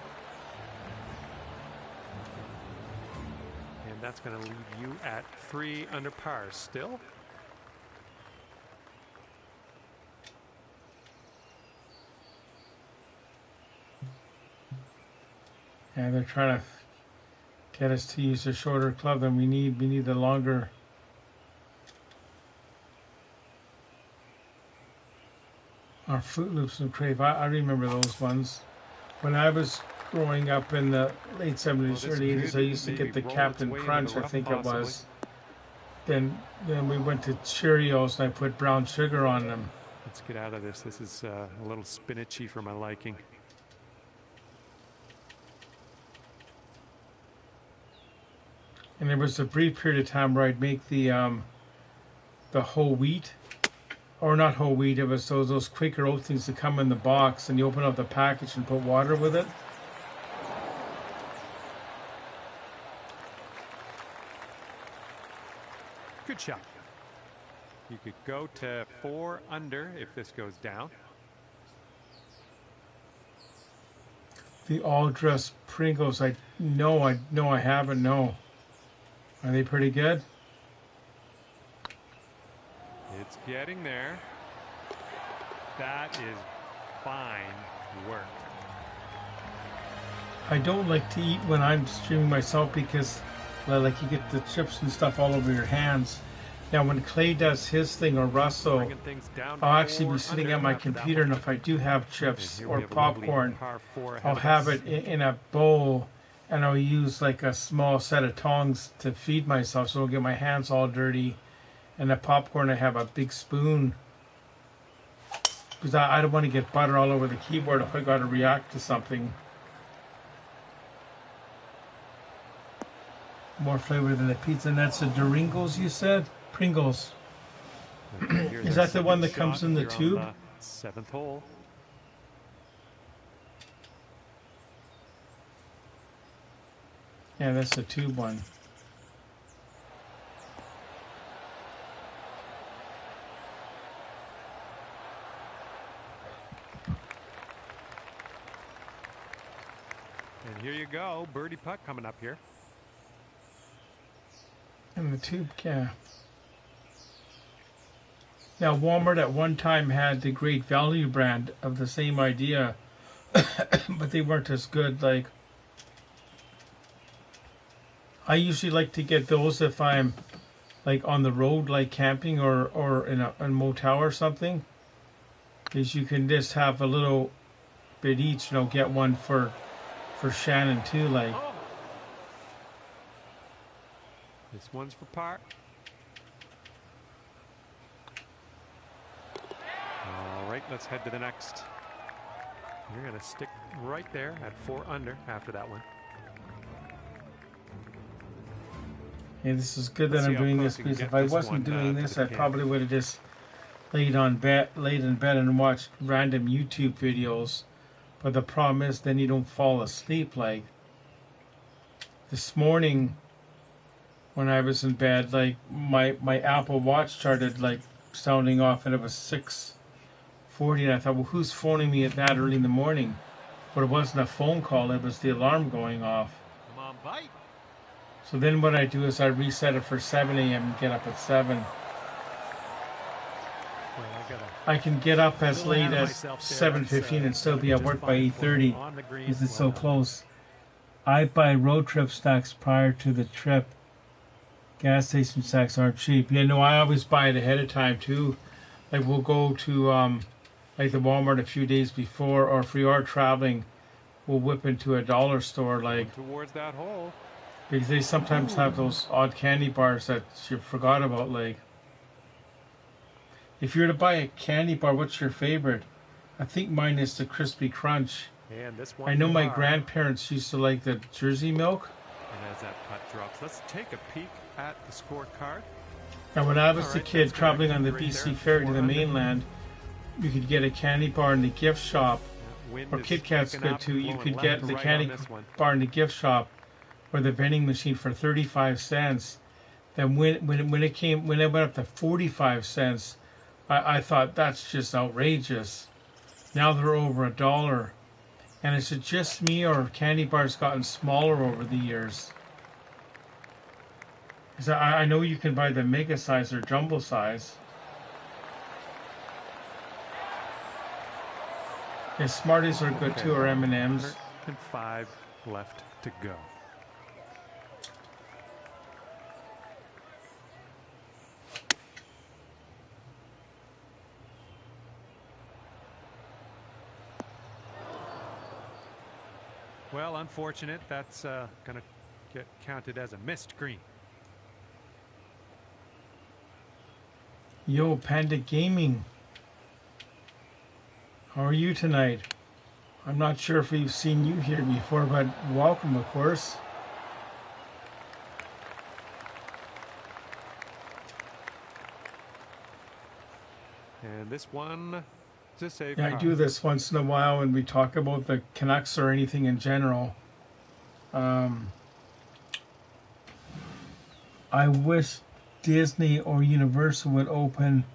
[SPEAKER 2] And that's going to leave you at 3 under par still.
[SPEAKER 1] Yeah, they're trying to get us to use a shorter club than we need. We need the longer. Our Fruit Loops and Crave. I remember those ones. When I was growing up in the late 70s, early 80s, I used to get the Captain Crunch, I think it was. Then we went to Cheerios and I put brown sugar on them.
[SPEAKER 2] Let's get out of this. This is a little spinachy for my liking.
[SPEAKER 1] And there was a brief period of time where I'd make the whole wheat, or not whole wheat. It was those Quaker Oat things that come in the box, and you open up the package and put water with it.
[SPEAKER 2] Good shot. You could go to 4 under if this goes down.
[SPEAKER 1] The all-dressed Pringles. I haven't. No. Are they pretty good?
[SPEAKER 2] It's getting there. That is fine work.
[SPEAKER 1] I don't like to eat when I'm streaming myself because, well, like, you get the chips and stuff all over your hands. Now, when Clay does his thing, or Russell, I'll actually be sitting at my computer, and if I do have chips or popcorn, I'll have it in a bowl, and I'll use like a small set of tongs to feed myself so I don't get my hands all dirty. And the popcorn, I have a big spoon. Because I don't want to get butter all over the keyboard if I got to react to something. More flavor than a pizza. And that's the Doringos, you said? Pringles. Is that the one that comes in the tube?
[SPEAKER 2] 7th hole.
[SPEAKER 1] Yeah, that's the tube one.
[SPEAKER 2] And here you go, birdie putt coming up here.
[SPEAKER 1] And the tube, yeah. Now, Walmart at one time had the Great Value brand of the same idea, but they weren't as good. Like, I usually like to get those if I'm like on the road, like camping or in a motel or something, because you can just have a little bit each. You know, get one for Shannon too. Like,
[SPEAKER 2] this one's for par. All right, let's head to the next. You're going to stick right there at 4 under after that one.
[SPEAKER 1] hey, this is good that I'm doing this, because if I wasn't doing this, I probably would have just laid in bed and watched random YouTube videos. But the problem is, then you don't fall asleep. Like this morning, when I was in bed, like my Apple Watch started like sounding off, and it was 6:40, and I thought, well, who's phoning me at that early in the morning? But it wasn't a phone call; it was the alarm going off.
[SPEAKER 2] Come on, bite.
[SPEAKER 1] So then what I do is I reset it for 7 a.m. and get up at 7.
[SPEAKER 2] Well,
[SPEAKER 1] I can get up as late as 7:15 and still be at work by 8:30 because it's so close. I buy road trip snacks prior to the trip. Gas station snacks aren't cheap. Yeah, no, I always buy it ahead of time too. Like we'll go to like the Walmart a few days before, or if we are traveling, we'll whip into a dollar store like
[SPEAKER 2] towards that hole.
[SPEAKER 1] Because they sometimes have those odd candy bars that you forgot about. Like, if you were to buy a candy bar, what's your favorite? I think mine is the Crispy Crunch.
[SPEAKER 2] And this one,
[SPEAKER 1] I know my grandparents used to like the Jersey Milk.
[SPEAKER 2] And as that putt drops, let's take a peek at the scorecard.
[SPEAKER 1] Now, when I was a kid traveling on the BC ferry to the mainland, you could get a candy bar in the gift shop, or Kit Kat's good too. You could get the candy bar in the gift shop or the vending machine for 35 cents. Then when it went up to 45 cents, I thought that's just outrageous. Now they're over $1. And is it just me, or have candy bars gotten smaller over the years? Because I know you can buy the mega size or jumbo size. Yeah, Smarties are good too, or M&Ms.
[SPEAKER 2] And 5 left to go. Well, unfortunate. That's going to get counted as a missed green.
[SPEAKER 1] Yo, Panda Gaming. How are you tonight? I'm not sure if we've seen you here before, but welcome, of course.
[SPEAKER 2] And this one is a save.
[SPEAKER 1] Yeah, I do this once in a while when we talk about the Canucks or anything in general. I wish Disney or Universal would open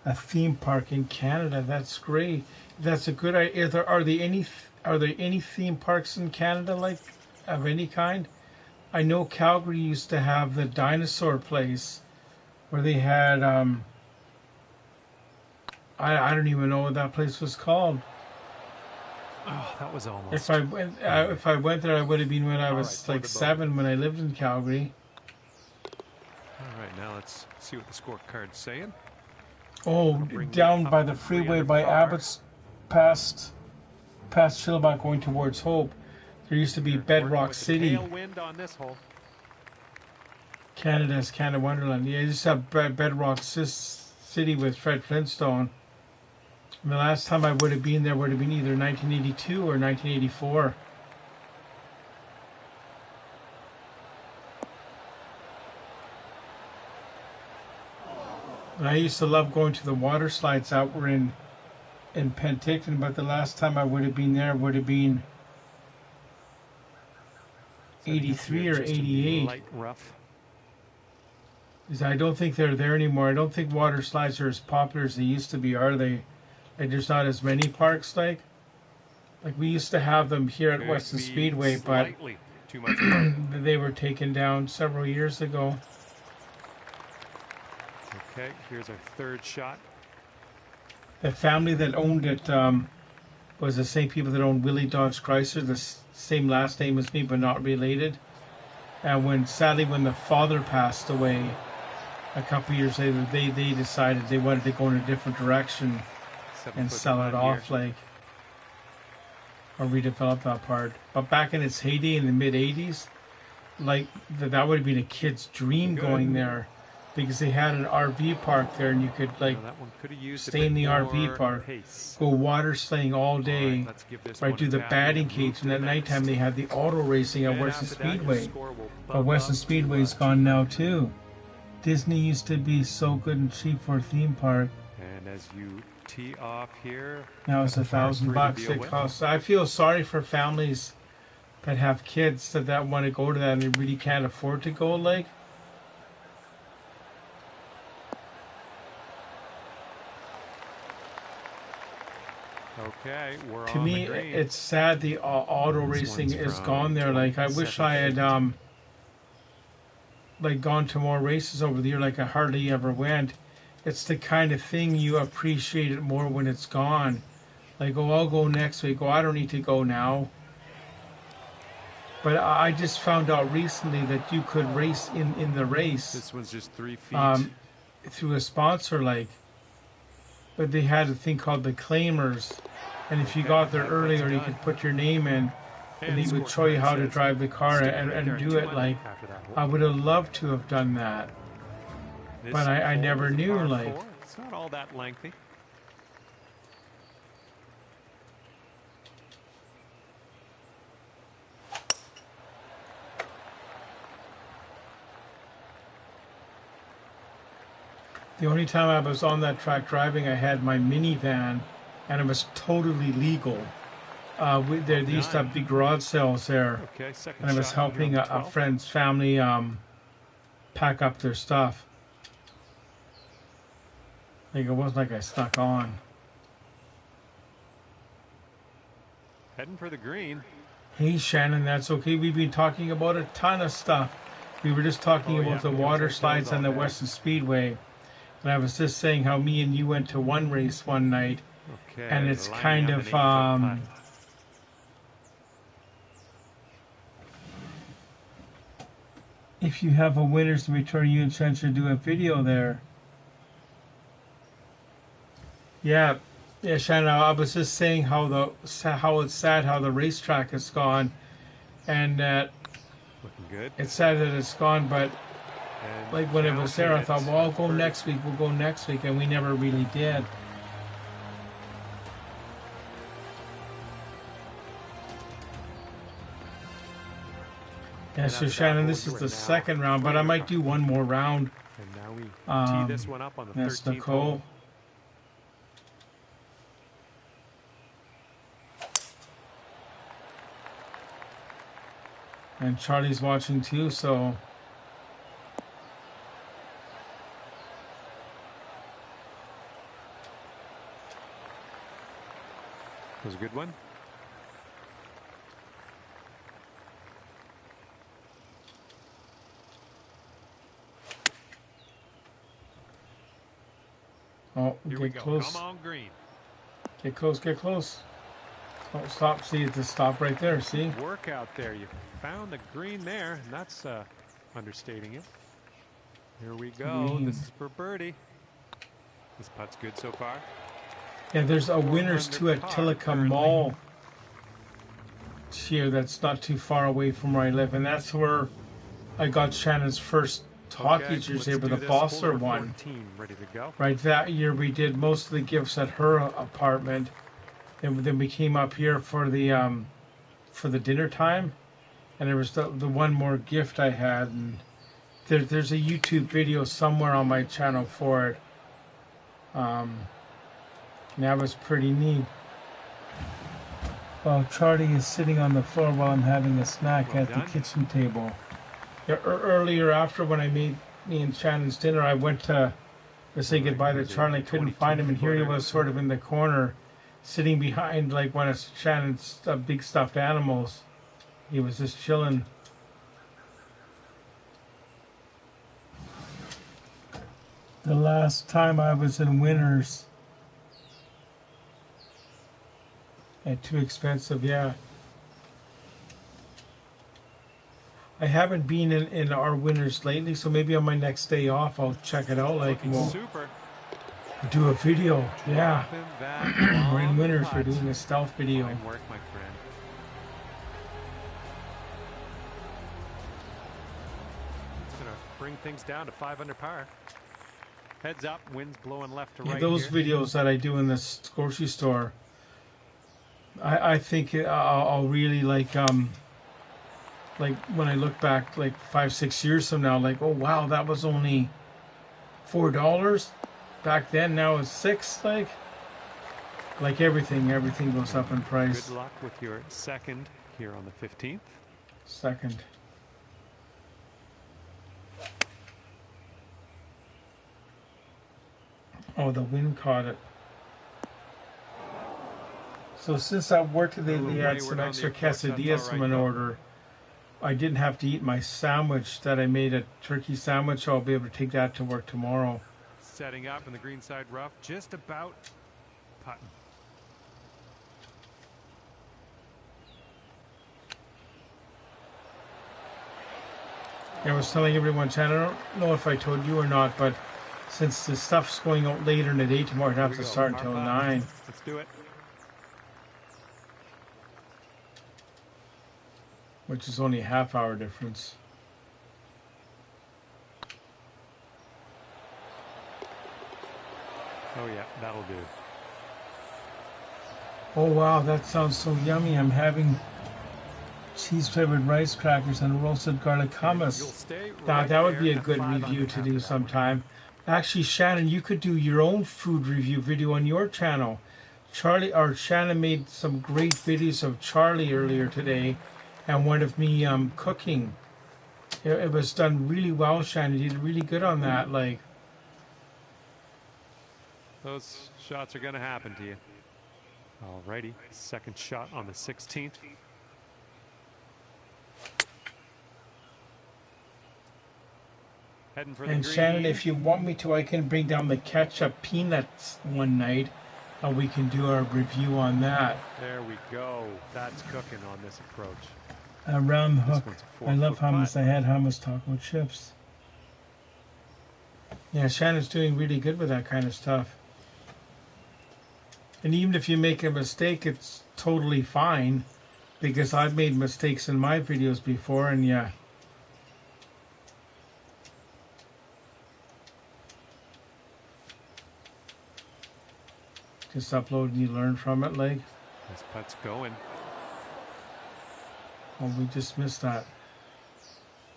[SPEAKER 1] a theme park in Canada. That's great. That's a good idea. Are there any theme parks in Canada, like of any kind? I know Calgary used to have the dinosaur place where they had I don't even know what that place was called.
[SPEAKER 2] Oh, that was almost.
[SPEAKER 1] If I went there, I would have been when I was like 7 when I lived in Calgary.
[SPEAKER 2] All right, now let's see what the scorecard's saying.
[SPEAKER 1] Oh, down by the freeway by Abbott's, past Chilliwack going towards Hope. There used to be Bedrock City.
[SPEAKER 2] Tailwind on this hole.
[SPEAKER 1] Canada's Canada Wonderland. Yeah, you just have Bedrock City with Fred Flintstone. And the last time I would have been there would have been either 1982 or 1984. And I used to love going to the water slides out in in Penticton, but the last time I would have been there would have been 83 or 88.
[SPEAKER 2] Light rough.
[SPEAKER 1] Because I don't think they're there anymore. I don't think water slides are as popular as they used to be, are they? Like, there's not as many parks like we used to have them here at Western Speedway, but
[SPEAKER 2] too much
[SPEAKER 1] they were taken down several years ago.
[SPEAKER 2] Okay, here's our third shot.
[SPEAKER 1] The family that owned it was the same people that owned Willie Dodge Chrysler, the same last name as me, but not related. And sadly, when the father passed away a couple years later, they decided they wanted to go in a different direction and sell it off, or redevelop that part. But back in its heyday in the mid 80s, that would have been a kid's dream going there, because they had an RV park there, and you could stay in the RV park, go water sleighing all day, do the batting cage, and at nighttime they had the auto racing at Western Speedway. But Western Speedway's gone now too. Disney used to be so good and cheap for a theme park.
[SPEAKER 2] And as you tee off here,
[SPEAKER 1] now it's $1,000 it costs. I feel sorry for families that have kids that want to go to that and they really can't afford to go.
[SPEAKER 2] Okay, we're
[SPEAKER 1] to me, it's sad the auto racing is gone there. I wish I had gone to more races over the year. I hardly ever went. It's the kind of thing you appreciate it more when it's gone. I'll go next week. I don't need to go now. But I just found out recently that you could race in the race.
[SPEAKER 2] This one's just 3 feet.
[SPEAKER 1] Through a sponsor, but they had a thing called the claimers, and if you got there earlier, you could put your name in, and he would show you how to drive the car and do it. I would have loved to have done that, but I never knew.
[SPEAKER 2] It's not all that lengthy.
[SPEAKER 1] The only time I was on that track driving, I had my minivan, and it was totally legal. They used to have big garage sales there, and I was helping a friend's family pack up their stuff. It wasn't like I snuck on.
[SPEAKER 2] Heading for the green.
[SPEAKER 1] Hey Shannon, that's okay. We've been talking about a ton of stuff. We were just talking about the water slides on the Western Speedway. And I was just saying how me and you went to one race one night, and it's kind of if you have a winners return, you and Shannon should do a video there. Yeah, Shannon. I was just saying how it's sad how the racetrack is gone, and
[SPEAKER 2] looking good.
[SPEAKER 1] It's sad that it's gone, but. When it was there, I thought, well, I'll go next week, and we never really did. Yeah, so Shannon, this is the second round, but I might do one more round.
[SPEAKER 2] And now we tee this one up on the 13th
[SPEAKER 1] That's Nicole. And Charlie's watching too, so...
[SPEAKER 2] was a good one.
[SPEAKER 1] Oh,
[SPEAKER 2] here we
[SPEAKER 1] get
[SPEAKER 2] go.
[SPEAKER 1] close.
[SPEAKER 2] Come on, green.
[SPEAKER 1] Get close, get close. Oh, stop. See, it's a stop right there. See?
[SPEAKER 2] Work out there. You found the green there, and that's understating it. Here we go.
[SPEAKER 1] Green.
[SPEAKER 2] This is for birdie. This putt's good so far.
[SPEAKER 1] Yeah, there's a winners too at Tillicum Mall here that's not too far away from where I live, and that's where I got Shannon's first hockey jersey with the Bossler one.
[SPEAKER 2] Ready to go.
[SPEAKER 1] Right, that year we did most of the gifts at her apartment, and then we came up here for the dinner time, and there was the one more gift I had, and there's a YouTube video somewhere on my channel for it. And that was pretty neat. While Charlie is sitting on the floor while I'm having a snack at the kitchen table. Yeah, earlier, after when I made me and Shannon's dinner, I went to say goodbye to Charlie. I couldn't find him, and here he was sort of in the corner, sitting behind like one of Shannon's big stuffed animals. He was just chilling. The last time I was in Winners at Too Expensive, yeah. I haven't been in our Winners lately, so maybe on my next day off I'll check it out. Like, we'll do a video. Yeah, we're in Winners. We're doing a stealth video.
[SPEAKER 2] Fine work, my friend. It's gonna bring things down to 5 under par. Heads up, wind's blowing left to right.
[SPEAKER 1] Those videos that I do in this grocery store, I think I'll really like when I look back like 5-6 years from now, like, oh wow, that was only $4 back then. Now it's $6. Like everything goes up in price.
[SPEAKER 2] Good luck with your second here on the 15th.
[SPEAKER 1] Second. Oh, the wind caught it. So since I worked today, they had some extra quesadillas from an order. I didn't have to eat my sandwich that I made, a turkey sandwich, so I'll be able to take that to work tomorrow.
[SPEAKER 2] Setting up in the greenside rough, just about putting.
[SPEAKER 1] I was telling everyone, Shannon, I don't know if I told you or not, but since the stuff's going out later in the day tomorrow, I'd have to start until 9.
[SPEAKER 2] Let's do it.
[SPEAKER 1] Which is only a half-hour difference.
[SPEAKER 2] Oh yeah, that'll do.
[SPEAKER 1] Oh wow, that sounds so yummy. I'm having cheese-flavored rice crackers and roasted garlic hummus. That would be a good review to do sometime. Actually, Shannon, you could do your own food review video on your channel. Shannon made some great videos of Charlie earlier today, and one of me cooking. It was done really well, Shannon. You did really good on that. Like,
[SPEAKER 2] those shots are going to happen to you. Alrighty, second shot on the 16th. Heading for the
[SPEAKER 1] and
[SPEAKER 2] green.
[SPEAKER 1] Shannon, if you want me to, I can bring down the ketchup peanuts one night, and we can do our review on that.
[SPEAKER 2] There we go. That's cooking on this approach.
[SPEAKER 1] Around the hook. I love hummus. I had hummus taco chips. Yeah, Shannon's doing really good with that kind of stuff. And even if you make a mistake, it's totally fine, because I've made mistakes in my videos before, and yeah. Just upload and you learn from it, like.
[SPEAKER 2] This putt's going.
[SPEAKER 1] Oh, we just missed that.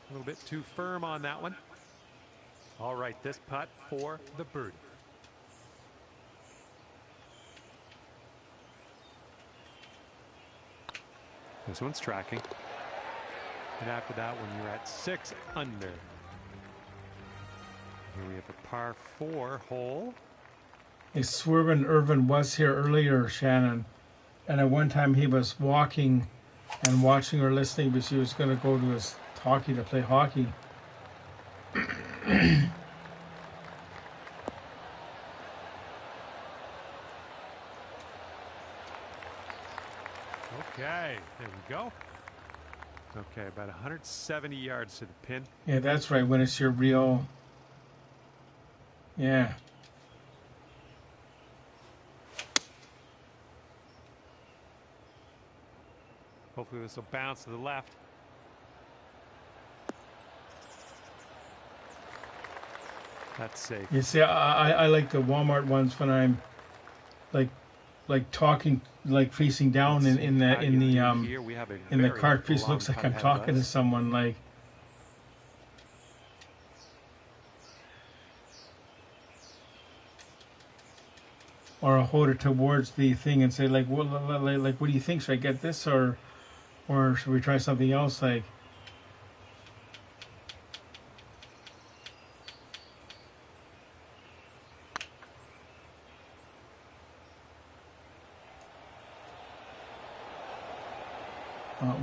[SPEAKER 2] A little bit too firm on that one. All right, this putt for the birdie. This one's tracking. And after that one, you're at 6 under. Here we have a par 4 hole.
[SPEAKER 1] A Swervin Irvin was here earlier, Shannon. And at one time he was walking and watching or listening, because he was going to go to his hockey to play hockey.
[SPEAKER 2] Okay, there we go. Okay, about 170 yards to the pin.
[SPEAKER 1] Yeah, that's right, when it's your real... Yeah.
[SPEAKER 2] Hopefully this will bounce to the left. That's safe.
[SPEAKER 1] You see, I like the Walmart ones when I'm like talking, like facing down in the cart piece. Looks like I'm talking to someone. Like, or I'll hold it towards the thing and say like, what do you think? Should I get this or should we try something else? Like,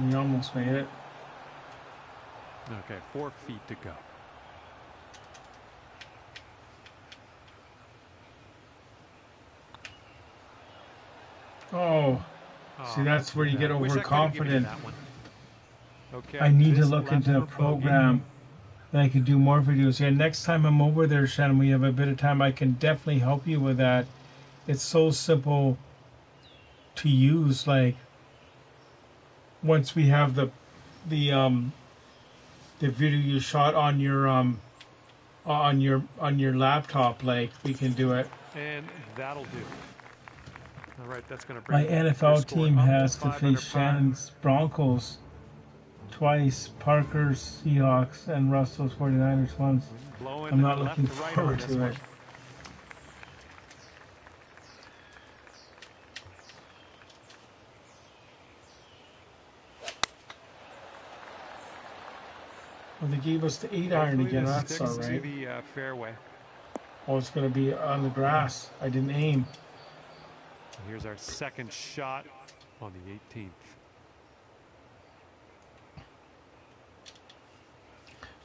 [SPEAKER 1] we almost made it.
[SPEAKER 2] Okay, 4 feet to go.
[SPEAKER 1] Oh, see, that's where you get overconfident.
[SPEAKER 2] Okay,
[SPEAKER 1] I need to look into a program that I can do more videos. Yeah, next time I'm over there, Shannon, we have a bit of time, I can definitely help you with that. It's so simple to use. Like, once we have the video you shot on your laptop, like, we can do it.
[SPEAKER 2] And that'll do. All right, that's going to
[SPEAKER 1] My
[SPEAKER 2] bring
[SPEAKER 1] NFL team has to face Shannon's Broncos twice, Parker's Seahawks, and Russell's 49ers once. I'm not looking forward to it. Well, they gave us the 8-iron again. That's all right. Oh, it's going to be on the grass. I didn't aim.
[SPEAKER 2] Here's our second shot on the 18th.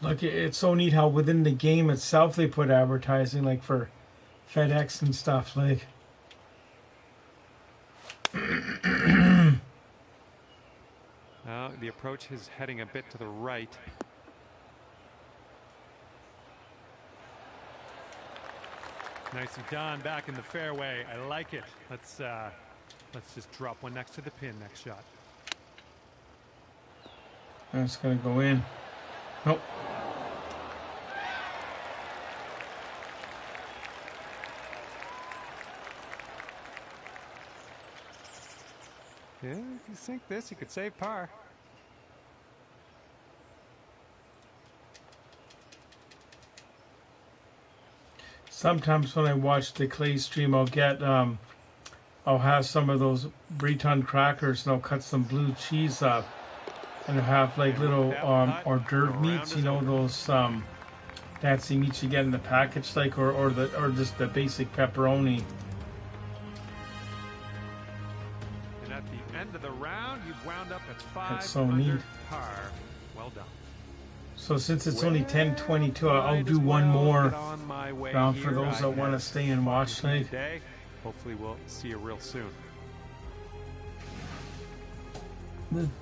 [SPEAKER 1] Look, it's so neat how within the game itself they put advertising, like for FedEx and stuff. Like,
[SPEAKER 2] the approach is heading a bit to the right. Nicely done, back in the fairway. I like it. Let's just drop one next to the pin next shot.
[SPEAKER 1] That's gonna go in. Nope.
[SPEAKER 2] Yeah, if you sink this, you could save par.
[SPEAKER 1] Sometimes when I watch the clay stream, I'll get I'll have some of those Breton crackers and I'll cut some blue cheese up, and I'll have like little hors d'oeuvre meats, you know, those fancy meats you get in the package, like or just the basic pepperoni.
[SPEAKER 2] And at the end of the round, you've wound up at 5
[SPEAKER 1] That's so neat.
[SPEAKER 2] Par. Well done.
[SPEAKER 1] So since it's only 10:22, I'll do one more round for those that want to stay and watch tonight.
[SPEAKER 2] Hopefully we'll see you real soon.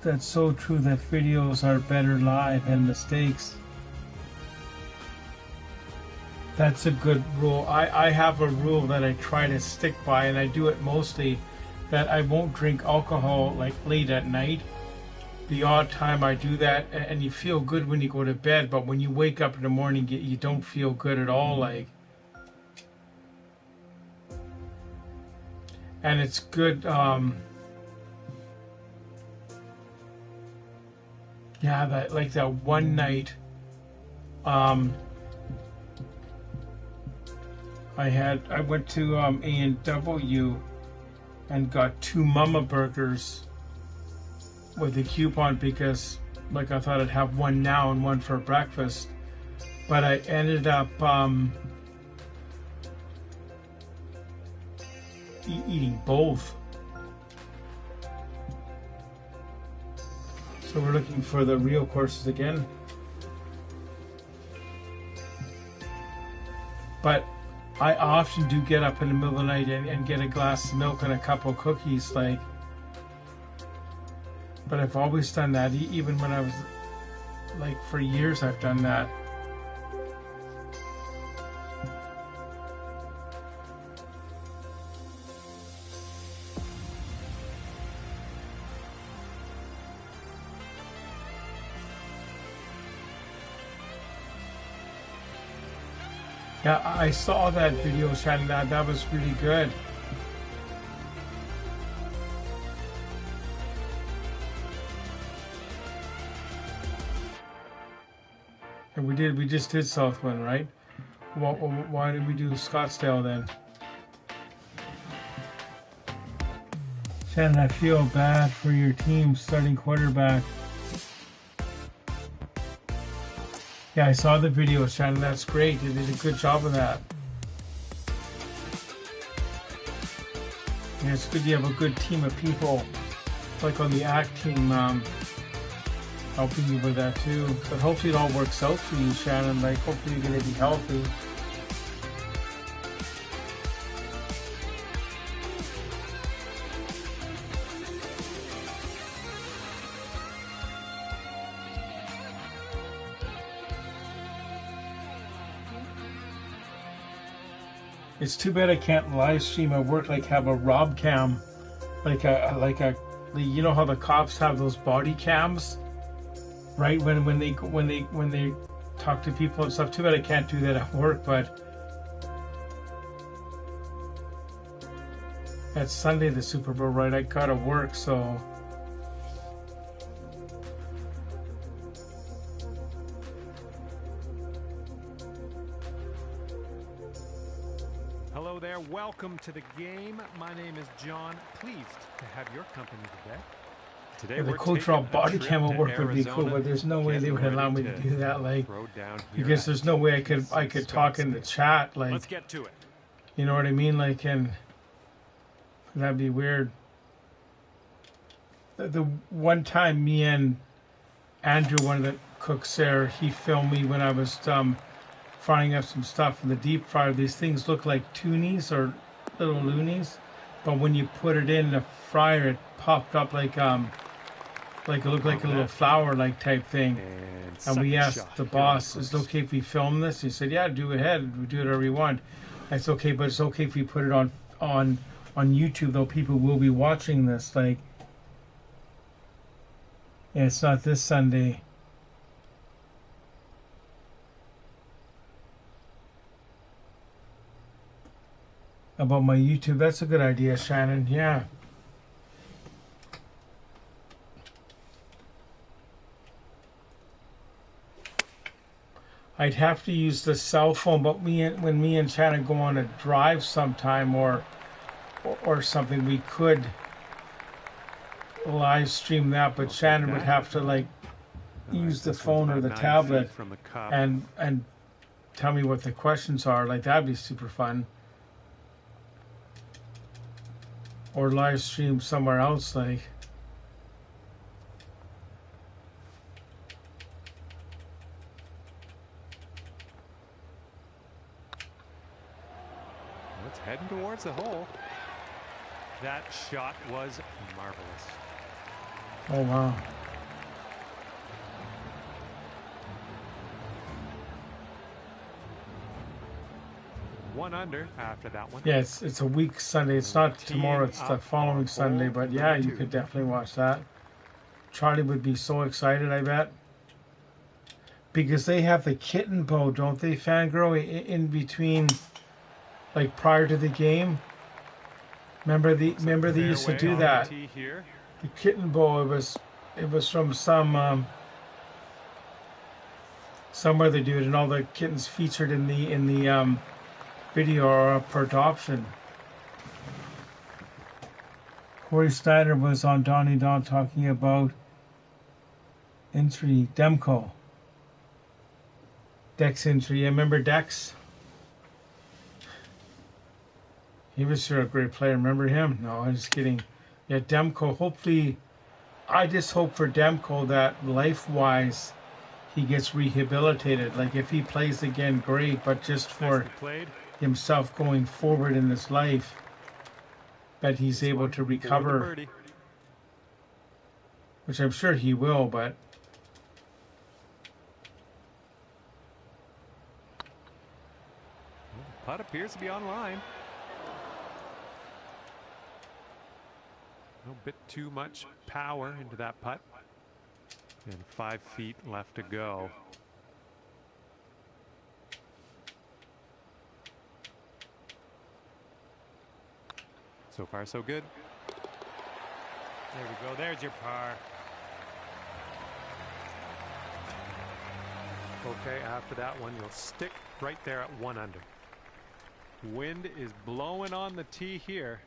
[SPEAKER 1] That's so true, that videos are better live than mistakes. That's a good rule. I have a rule that I try to stick by, and I do it mostly, that I won't drink alcohol like late at night. The odd time I do that, and you feel good when you go to bed, but when you wake up in the morning, you don't feel good at all. Like, and it's good. Yeah, that one night, I went to A&W and got 2 Mama Burgers with a coupon, because like I thought I'd have one now and one for breakfast, but I ended up eating both. So we're looking for the real courses again, but I often do get up in the middle of the night and get a glass of milk and a couple of cookies, like. But I've always done that, even when I was, like, for years I've done that. Yeah, I saw that video, Shannon. That was really good. And we just did Southwind, right? Why did we do Scottsdale then? Shannon, I feel bad for your team starting quarterback. Yeah, I saw the video, Shannon. That's great. You did a good job of that. Yeah, it's good you have a good team of people, like on the ACT team, helping you with that too. But hopefully it all works out for you, Shannon. Like, hopefully you're going to be healthy. It's too bad I can't live stream at work, like have a Rob cam, like a, you know how the cops have those body cams, right? When they talk to people and stuff. Too bad I can't do that at work, but that's Sunday, the Super Bowl, right? I gotta work, so.
[SPEAKER 2] Hello there, welcome to the game. My name is John. Pleased to have your company today.
[SPEAKER 1] Yeah, the cultural body cam will work would be cool, but there's no way they would allow me to do that, like, because there's no way I could talk in the chat, like.
[SPEAKER 2] Let's get to it.
[SPEAKER 1] You know what I mean? Like, and that'd be weird. The one time me and Andrew, one of the cooks there, he filmed me when I was frying up some stuff in the deep fryer. These things look like toonies or little loonies, but when you put it in the fryer, it popped up like it looked like a little flower like type thing. And we asked the boss, "Is it okay if we film this?" He said, "Yeah, do ahead. We do it whatever you want." I said, "Okay, but it's okay if we put it on YouTube, though. People will be watching this. Like, yeah, it's not this Sunday." About my YouTube, that's a good idea, Shannon. Yeah. I'd have to use the cell phone, but when me and Shannon go on a drive sometime or something, we could live stream that, but Shannon would have to like use the phone or the tablet and tell me what the questions are. Like, that'd be super fun. Or live stream somewhere else, like.
[SPEAKER 2] It's heading towards the hole. That shot was marvelous.
[SPEAKER 1] Oh, wow.
[SPEAKER 2] One under after that one.
[SPEAKER 1] Yeah, it's a week Sunday. It's not tomorrow, it's the following Sunday, but yeah, you could definitely watch that. Charlie would be so excited, I bet. Because they have the kitten bow, don't they, Fangirl, in between, like prior to the game? Remember they used to do that. The kitten bow, it was from somewhere they do it, and all the kittens featured in the video are up for adoption. Corey Snyder was on Donnie Don talking about entry Demko. Dex entry. I remember Dex. He was sure a great player. Remember him? No, I'm just kidding. Yeah, Demko. Hopefully, I just hope for Demko that life-wise he gets rehabilitated. Like, if he plays again, great. But just for himself going forward in his life, that he's able to recover, which I'm sure he will. But
[SPEAKER 2] the putt appears to be online. A bit too much power into that putt, and 5 feet left to go. So far, so good. There we go. There's your par. Okay, after that one, you'll stick right there at 1 under. Wind is blowing on the tee here.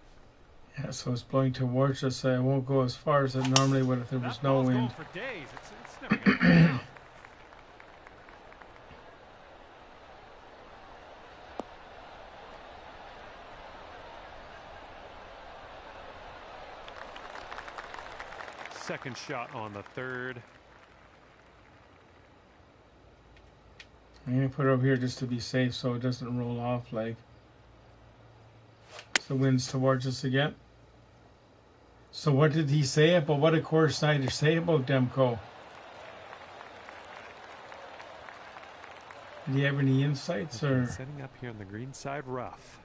[SPEAKER 1] Yeah, so it's blowing towards us. So it won't go as far as it normally would if there was no wind.
[SPEAKER 2] For days. It's never gonna come down. Second shot on the third.
[SPEAKER 1] I'm going to put it over here just to be safe so it doesn't roll off like. So the wind's towards us again. So what did he say about, what did Corey Snyder say about Demko? Did he have any insights or?
[SPEAKER 2] Setting up here on the green side rough.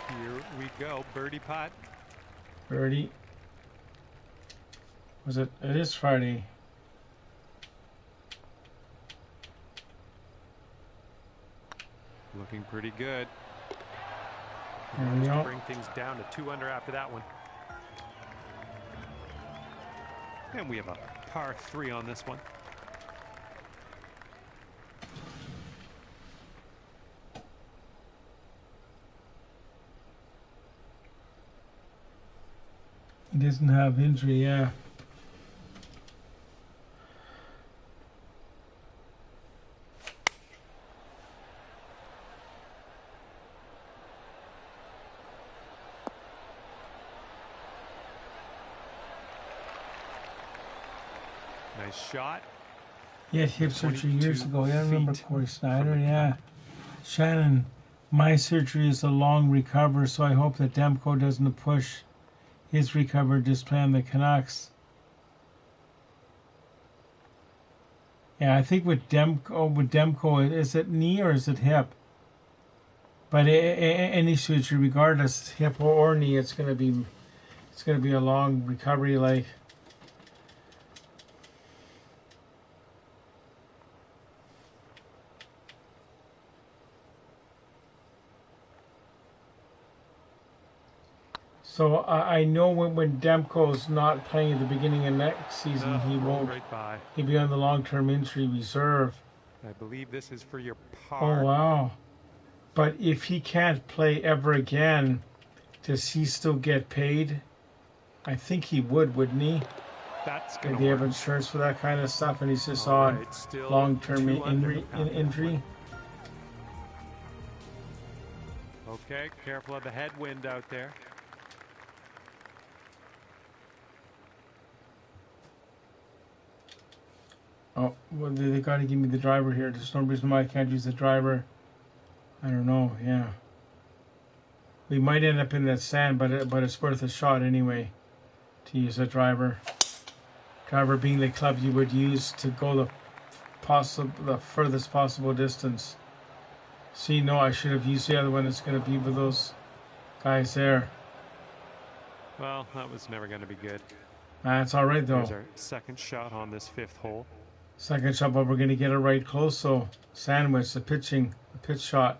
[SPEAKER 2] Here we go, birdie putt.
[SPEAKER 1] Birdie. Was it? It is Friday.
[SPEAKER 2] Looking pretty good.
[SPEAKER 1] There we go.
[SPEAKER 2] Bring things down to 2 under after that one. And we have a par 3 on this one.
[SPEAKER 1] He doesn't have injury, yeah.
[SPEAKER 2] Nice shot.
[SPEAKER 1] He had hip surgery years ago. Yeah, I remember Corey Snyder, yeah. Shannon, my surgery is a long recovery, so I hope that Demko doesn't push his recovery, just playing the Canucks. Yeah, I think with Demko, is it knee or is it hip? But any surgery, regardless, hip or knee, it's gonna be a long recovery. Like, so I know when Demko's not playing at the beginning of next season, he won't.
[SPEAKER 2] Right,
[SPEAKER 1] he'll be on the long-term injury reserve.
[SPEAKER 2] I believe this is for your par.
[SPEAKER 1] Oh wow! But if he can't play ever again, does he still get paid? I think he would, wouldn't he?
[SPEAKER 2] That's gonna
[SPEAKER 1] they have insurance for that kind of stuff, and he's just on long-term injury.
[SPEAKER 2] Okay, careful of the headwind out there.
[SPEAKER 1] Oh, well, they got to give me the driver here. There's no reason why I can't use the driver. I don't know. Yeah, we might end up in that sand, but it's worth a shot anyway to use a driver. Driver being the club you would use to go the furthest possible distance. See, no, I should have used the other one. It's going to be with those guys there.
[SPEAKER 2] Well, that was never going to be good.
[SPEAKER 1] That's all right though.
[SPEAKER 2] There's our second shot on this 5th hole.
[SPEAKER 1] Second shot, but we're going to get it right close. So sandwich, the pitch shot,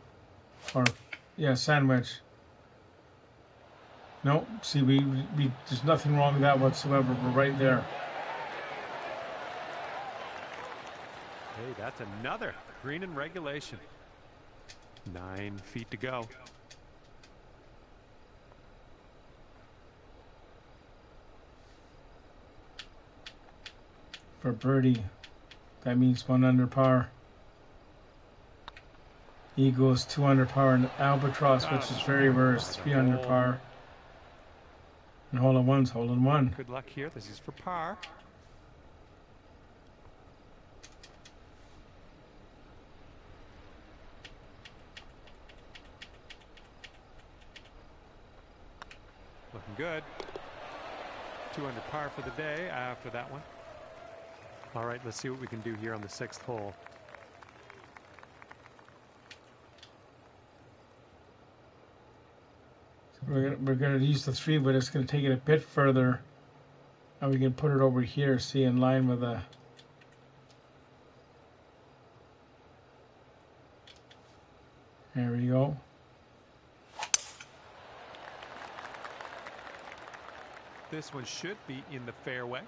[SPEAKER 1] or yeah, sandwich. No, see, we there's nothing wrong with that whatsoever. We're right there.
[SPEAKER 2] Hey, that's another green in regulation. 9 feet to go.
[SPEAKER 1] For birdie, that means 1 under par. Eagles 2 under par, and Albatross, which is very rare, is 3 under par. And hole in one's hole in one.
[SPEAKER 2] Good luck here. This is for par. Looking good. 2 under par for the day after that one. All right, let's see what we can do here on the 6th hole.
[SPEAKER 1] So we're going to use the 3, but it's going to take it a bit further. And we can put it over here, see, in line with the... There we go.
[SPEAKER 2] This one should be in the fairway.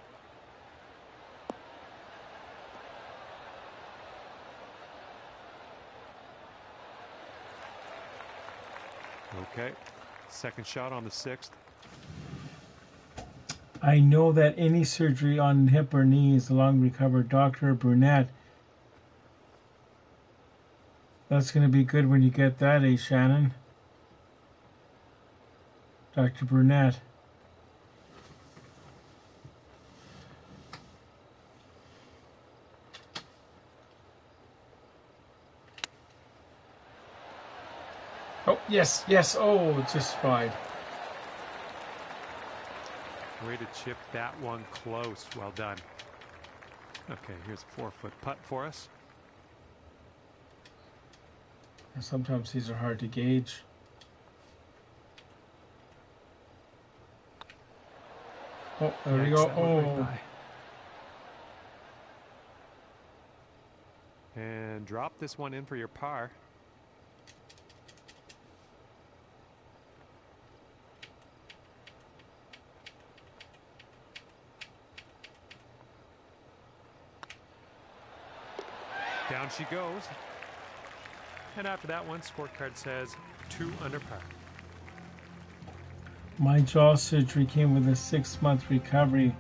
[SPEAKER 2] Okay, second shot on the 6th.
[SPEAKER 1] I know that any surgery on hip or knee is long recovered. Dr. Brunette. That's going to be good when you get that, eh, Shannon? Dr. Brunette. Oh, yes, yes. Oh, just wide.
[SPEAKER 2] Way to chip that one close. Well done. Okay, here's a 4-foot putt for us.
[SPEAKER 1] Sometimes these are hard to gauge. Oh, there we go. Oh.
[SPEAKER 2] And drop this one in for your par. Down she goes. And after that one, scorecard says 2 under par.
[SPEAKER 1] My jaw surgery came with a 6-month recovery.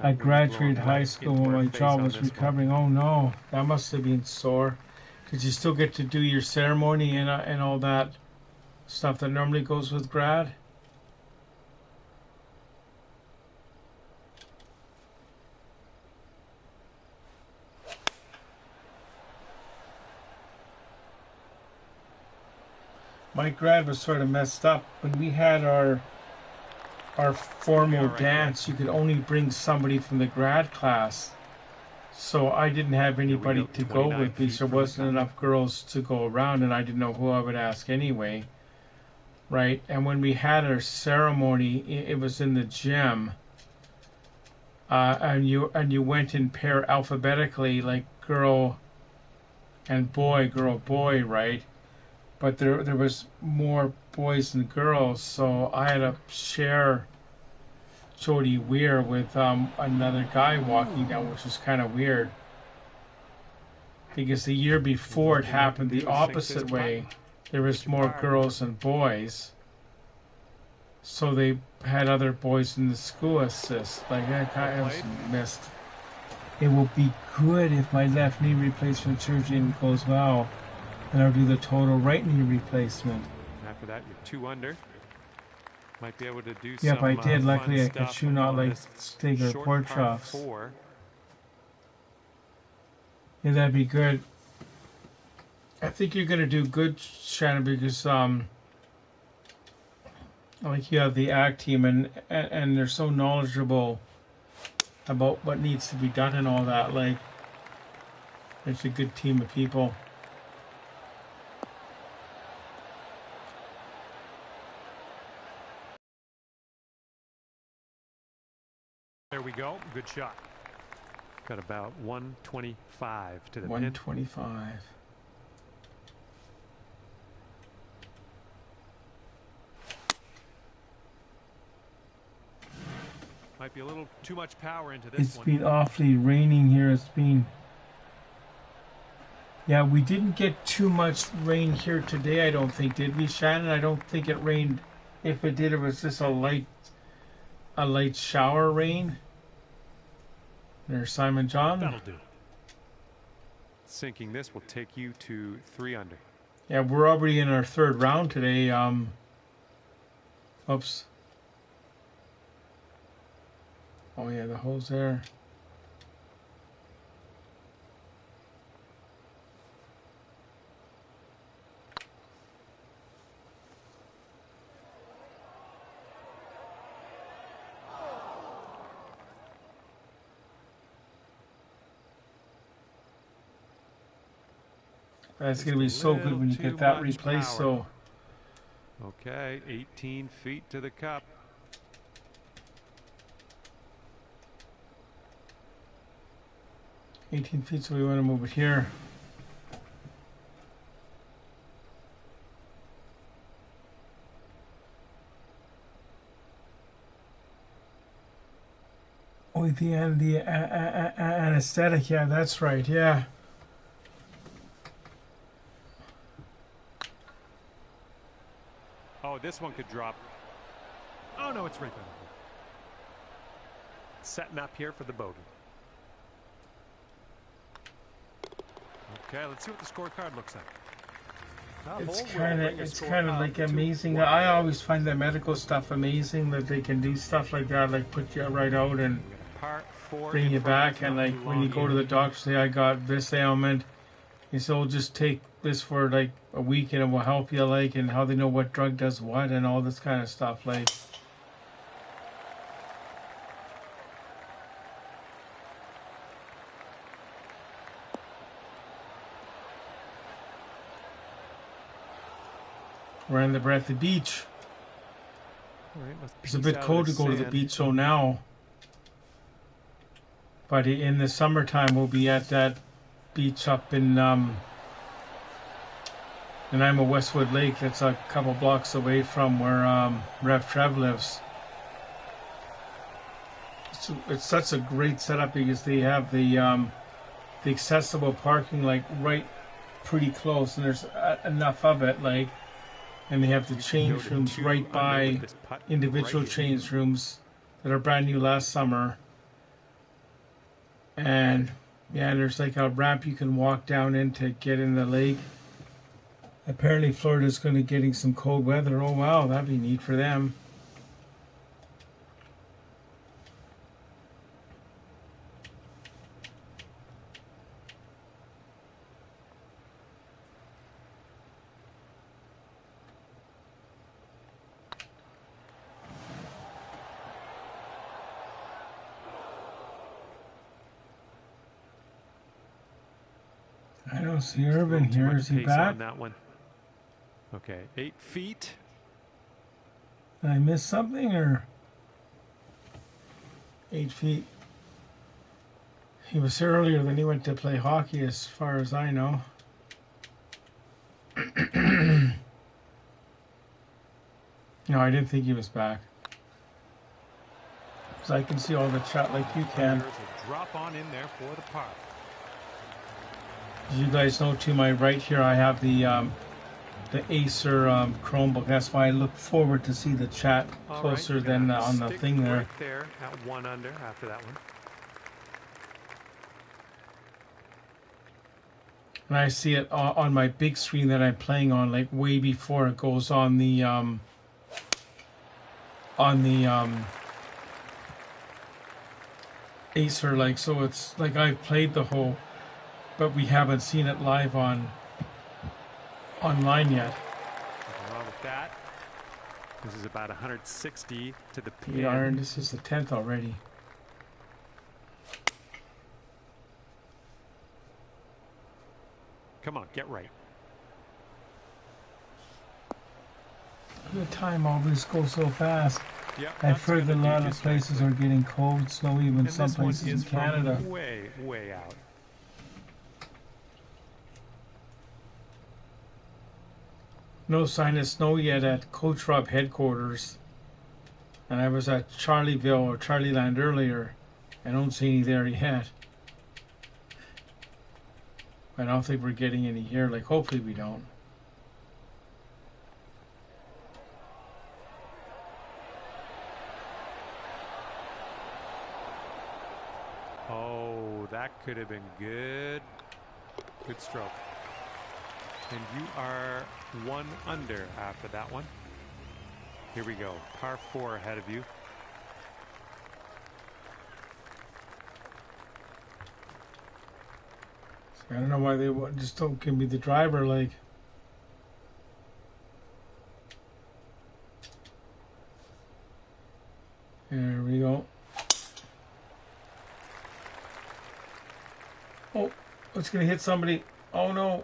[SPEAKER 1] I graduated high school when my jaw was recovering. Oh no, that must have been sore. Did you still get to do your ceremony and all that stuff that normally goes with grad? My grad was sort of messed up. When we had our formal dance, you could only bring somebody from the grad class. So I didn't have anybody to go with me, so there wasn't enough girls to go around, and I didn't know who I would ask anyway. Right? And when we had our ceremony, it was in the gym. And you went in pair alphabetically, like girl and boy, girl, boy, right? But there was more boys than girls, so I had to share Jody Weir with another guy walking down, which is kind of weird. Because the year before it happened the opposite way. There was more girls than boys. So they had other boys in the school assist. Like that guy was missed. It will be good if my left knee replacement surgery goes well. And I'll do the total right knee replacement.
[SPEAKER 2] After that, you're 2 under. Might be able to do
[SPEAKER 1] yep,
[SPEAKER 2] some
[SPEAKER 1] I did. Luckily, I
[SPEAKER 2] could
[SPEAKER 1] shoot out like steak or pork chops. Yeah, that'd be good. I think you're gonna do good, Shannon, because like you have the ACT team and they're so knowledgeable about what needs to be done and all that. Like, it's a good team of people.
[SPEAKER 2] There we go. Good shot. Got about 125 to the
[SPEAKER 1] 125. Pin.
[SPEAKER 2] Might be a little too much power into this one.
[SPEAKER 1] It's been awfully raining here. It's been... Yeah, we didn't get too much rain here today, I don't think, did we, Shannon? I don't think it rained. If it did, it was just a light shower rain. There's Simon John.
[SPEAKER 2] That'll do. Sinking this will take you to 3 under.
[SPEAKER 1] Yeah, we're already in our 3rd round today. Oops. Oh yeah, the hole's there. That's going to be so good when you get that replaced. So,
[SPEAKER 2] okay, 18 feet to the cup.
[SPEAKER 1] 18 feet, so we want to move it here. Oh, the anesthetic, yeah, that's right, yeah.
[SPEAKER 2] Oh, this one could drop. Oh, no, it's right there. Setting up here for the bogey. Okay, let's see what the scorecard looks like.
[SPEAKER 1] It's kind of like amazing. I always find the medical stuff amazing, that they can do stuff like that, like put you right out and bring you back. And like when you go to the doctor, say I got this ailment, you say, "Oh, just take this for like a week and it will help you," like, and how they know what drug does what and all this kind of stuff, like. We're in the Breathy Beach. It's a bit cold to go to the beach, so now. But in the summertime, we'll be at that beach up in Nanaimo Westwood Lake. That's a couple blocks away from where Rev Trev lives. It's such a great setup because they have the accessible parking like right pretty close, and there's enough of it, like. And they have the change rooms right by individual change rooms that are brand new last summer. And yeah, there's like a ramp you can walk down in to get in the lake. Apparently Florida's going to be getting some cold weather. Oh wow, that'd be neat for them. I don't see Irvin here. Is he back?
[SPEAKER 2] On that one. Okay, 8 feet.
[SPEAKER 1] Did I miss something, or 8 feet? He was here earlier, then he went to play hockey, as far as I know. No, I didn't think he was back. Because I can see all the chat like you can.
[SPEAKER 2] Drop on in there for the par.
[SPEAKER 1] As you guys know, to my right here, I have the Acer Chromebook. That's why I look forward to see the chat closer than on the thing there.
[SPEAKER 2] Right there at 1 under after that one.
[SPEAKER 1] And I see it on my big screen that I'm playing on, like way before it goes on the Acer. Like, so it's like I've played the whole, but we haven't seen it live online yet.
[SPEAKER 2] Nothing wrong with that. This is about 160 to the pin.
[SPEAKER 1] The iron. This is the 10th already.
[SPEAKER 2] Come on, get right.
[SPEAKER 1] The time always goes so fast.
[SPEAKER 2] Yeah,
[SPEAKER 1] I've heard that a lot of places are getting cold, snowy, even some places in Canada.
[SPEAKER 2] Way out.
[SPEAKER 1] No sign of snow yet at Coach Rob headquarters. And I was at Charlieville or Charlieland earlier. I don't see any there yet. I don't think we're getting any here. Like, hopefully we don't.
[SPEAKER 2] Oh, that could have been good. Good stroke. And you are 1 under after that one. Here we go. Par 4 ahead of you.
[SPEAKER 1] I don't know why they just don't give me the driver, like. There we go. Oh, it's gonna hit somebody. Oh no.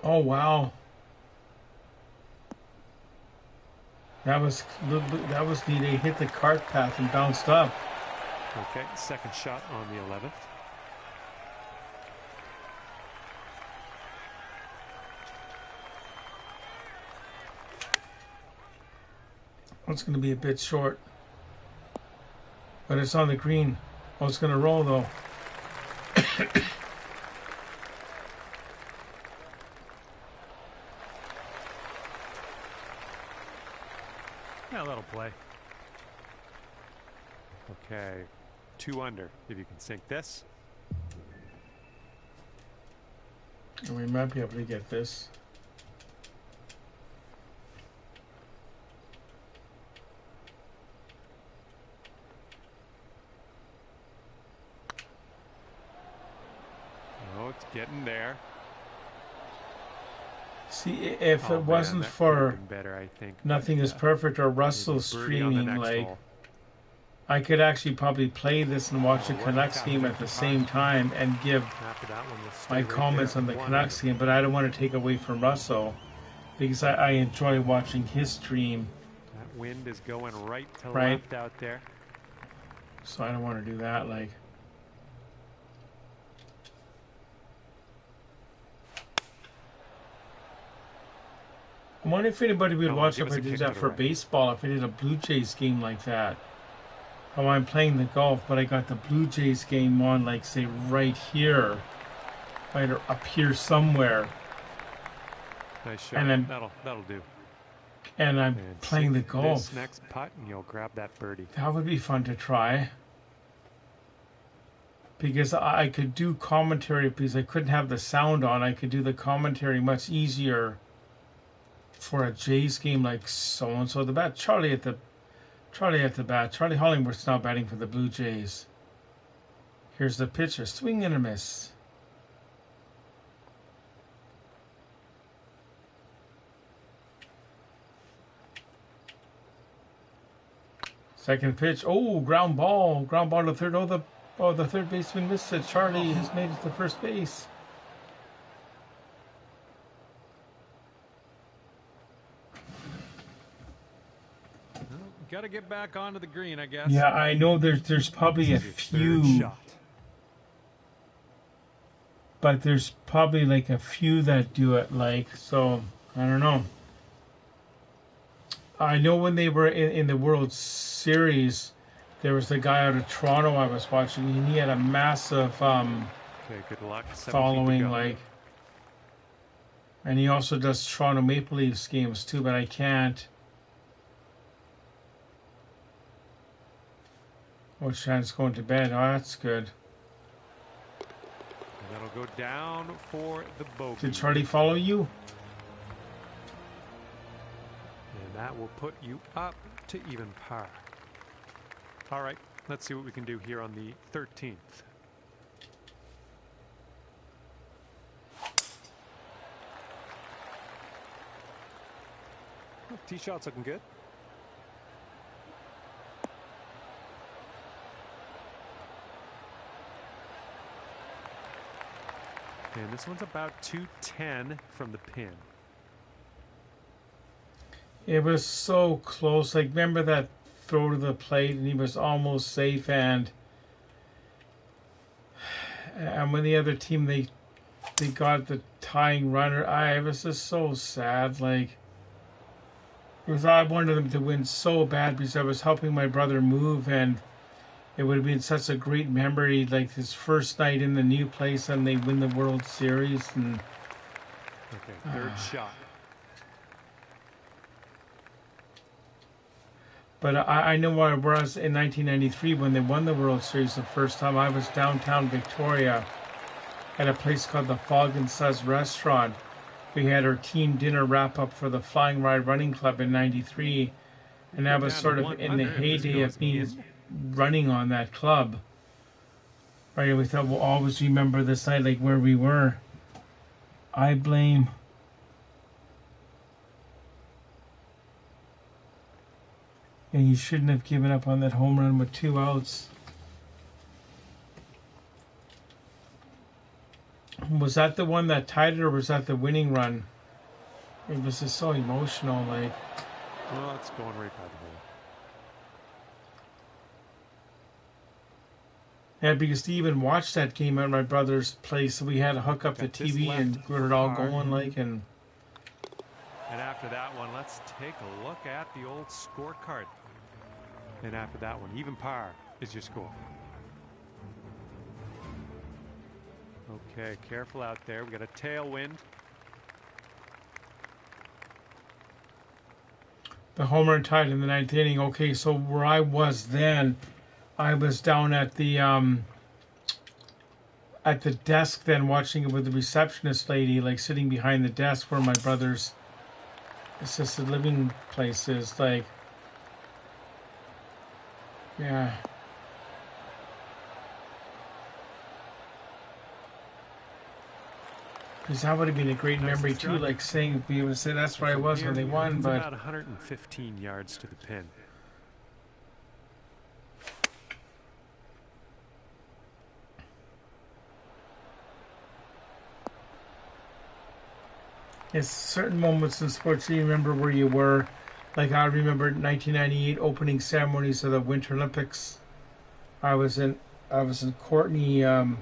[SPEAKER 1] Oh wow. That was neat. They hit the cart path and bounced up.
[SPEAKER 2] Okay, second shot on the 11th.
[SPEAKER 1] It's going to be a bit short, but it's on the green. Oh, it's going to roll though.
[SPEAKER 2] Yeah, that'll play. Okay, 2 under. If you can sink this.
[SPEAKER 1] We might be able to get this.
[SPEAKER 2] Oh, it's getting there.
[SPEAKER 1] See, if it wasn't for
[SPEAKER 2] better, I think,
[SPEAKER 1] Nothing is Perfect or Russell streaming, like,
[SPEAKER 2] hole.
[SPEAKER 1] I could actually probably play this and watch the Canucks game at the same time and give my comments on the Canucks game, but I don't want to take away from Russell because I enjoy watching his stream.
[SPEAKER 2] That wind is going right to left out there.
[SPEAKER 1] So I don't want to do that, like. I wonder if anybody would watch if I did that for baseball, if I did a Blue Jays game like that. How I'm playing the golf, but I got the Blue Jays game on, like, say, right here. Right up here somewhere.
[SPEAKER 2] Nice shot. And that'll do.
[SPEAKER 1] And I'm playing the golf.
[SPEAKER 2] This next putt, and you'll grab that birdie.
[SPEAKER 1] That would be fun to try. Because I could do commentary, because I couldn't have the sound on. I could do the commentary much easier for a Jays game like so-and-so. The bat, Charlie at the bat. Charlie Hollingworth's now batting for the Blue Jays. Here's the pitcher. Swing and a miss. Second pitch. Oh, ground ball. Ground ball to third. Oh, the third baseman missed it. Charlie has made it to first base.
[SPEAKER 2] Got to get back onto the green, I guess.
[SPEAKER 1] Yeah, I know there's probably a few, but there's probably like a few that do it, like, so I don't know. I know when they were in the World Series, there was the guy out of Toronto I was watching, and he had a massive
[SPEAKER 2] good luck.
[SPEAKER 1] following, like, and he also does Toronto Maple Leafs games too, but I can't. Oh, Shannon's going to bed. Oh, that's good.
[SPEAKER 2] And that'll go down for the bogey.
[SPEAKER 1] Did Charlie follow you?
[SPEAKER 2] And that will put you up to even par. All right, let's see what we can do here on the 13th. Tee shot's looking good. And this one's about 210 from the pin.
[SPEAKER 1] It was so close. Like, remember that throw to the plate, and he was almost safe. And when the other team they got the tying runner, it was just so sad. Like, because I wanted them to win so bad because I was helping my brother move, and it would have been such a great memory, like his first night in the new place, and they win the World Series. And
[SPEAKER 2] okay, third shot.
[SPEAKER 1] But I know where I was in 1993 when they won the World Series the first time. I was downtown Victoria at a place called the Fog and Suds Restaurant. We had our team dinner wrap up for the Flying Ride Running Club in '93, and that was sort of in the heyday of me running on that club. Right, we thought we'll always remember this night, like where we were. I blame and you shouldn't have given up on that home run with 2 outs. Was that the one that tied it, or was that the winning run? It was just so emotional, like.
[SPEAKER 2] Well, it's going right by the hole.
[SPEAKER 1] Yeah, because to even watch that game at my brother's place, so we had to hook up the TV and get it all going, like, and
[SPEAKER 2] after that one, let's take a look at the old scorecard. And after that one, even par is your score. Okay, careful out there. We got a tailwind.
[SPEAKER 1] the homer and tied in the 9th inning. Okay, so where I was then, I was down at the desk then watching it with the receptionist lady, like sitting behind the desk where my brother's assisted living place is. Like, yeah. Because that would have been a great memory too, like saying, be able to say that's where I was when they won. But
[SPEAKER 2] about 115 yards to the pin.
[SPEAKER 1] it's certain moments in sports you remember where you were. Like I remember 1998 opening ceremonies of the Winter Olympics. I was in Courtney on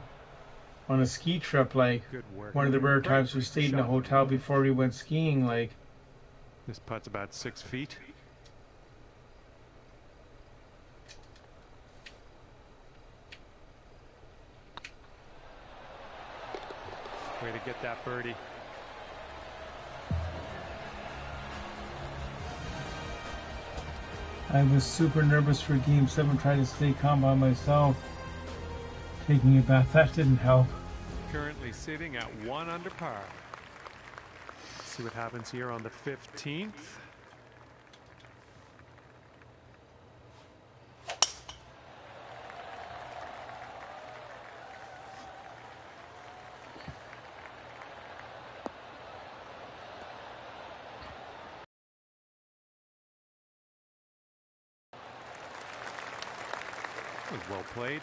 [SPEAKER 1] a ski trip. Like one of the rare times we stayed in a hotel before we went skiing. Like
[SPEAKER 2] this putt's about 6 feet. Way to get that birdie.
[SPEAKER 1] I was super nervous for Game 7, trying to stay calm by myself. Taking a bath, that didn't help.
[SPEAKER 2] Currently sitting at 1 under par. Let's see what happens here on the 15th. That was well played.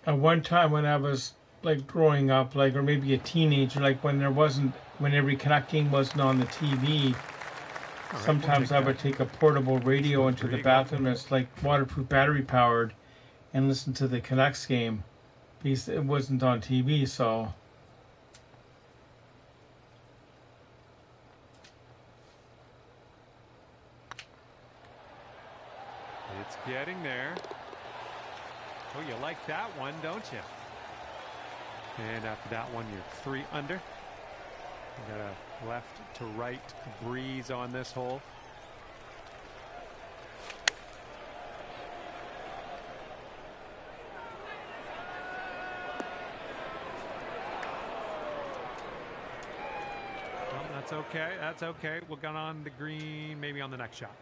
[SPEAKER 1] At one time when I was like growing up, like, or maybe a teenager, like when every Canuck game wasn't on the TV, sometimes I would take a portable radio into the bathroom that's like waterproof, battery powered, and listen to the Canucks game because it wasn't on TV. So
[SPEAKER 2] it's getting there. Oh, you like that one, don't you? And after that one, you're 3 under. You got a left to right breeze on this hole. Well, that's okay. That's okay. We'll get on the green, maybe on the next shot.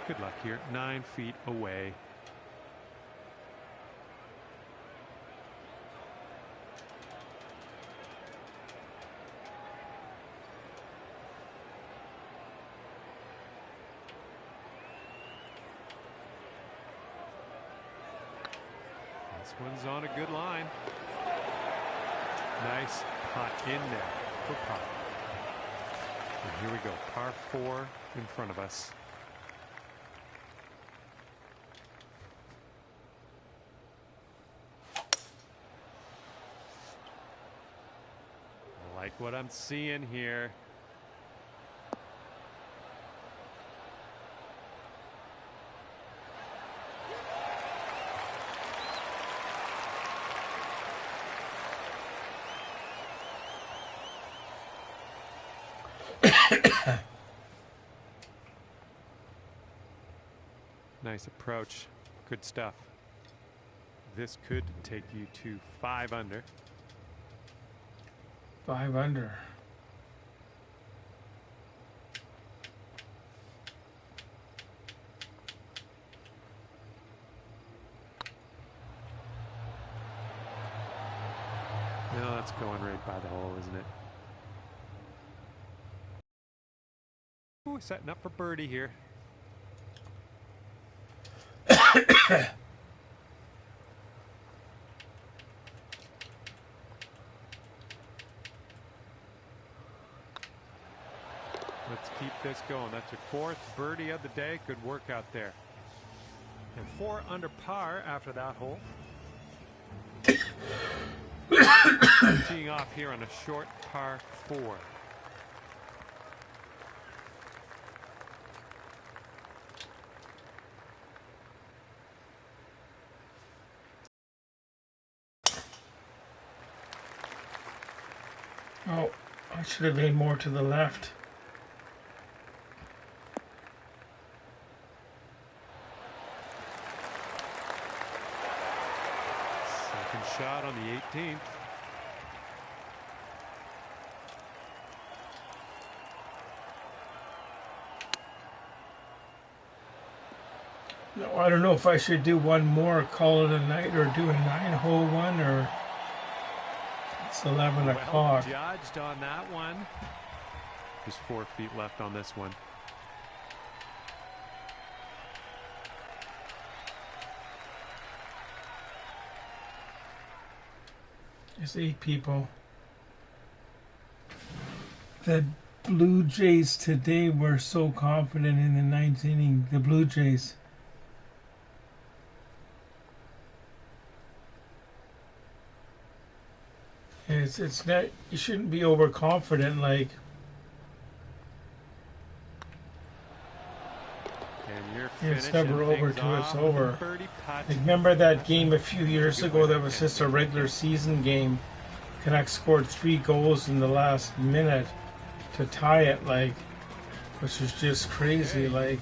[SPEAKER 2] Good luck here. 9 feet away. This one's on a good line. Nice putt in there for par. And here we go, par 4 in front of us. I like what I'm seeing here. Nice approach. Good stuff. This could take you to 5 under.
[SPEAKER 1] 5 under.
[SPEAKER 2] No, that's going right by the hole, isn't it? Ooh, setting up for birdie here. Let's keep this going. That's your 4th birdie of the day. Good work out there. And 4 under par after that hole. Teeing off here on a short par 4.
[SPEAKER 1] Oh, I should have made more to the left.
[SPEAKER 2] Second shot on the 18th.
[SPEAKER 1] No, I don't know if I should do one more, call it a night, or do a 9-hole one, or it's 11 o'clock.
[SPEAKER 2] Judged on that one. Just 4 feet left on this one.
[SPEAKER 1] There's 8 people. The Blue Jays today were so confident in the 9th inning. The Blue Jays. It's not, you shouldn't be overconfident, like. It's never over till it's over. Like, remember that game a few years ago that was just a regular season game? Canucks scored 3 goals in the last minute to tie it, like, which was just crazy, like.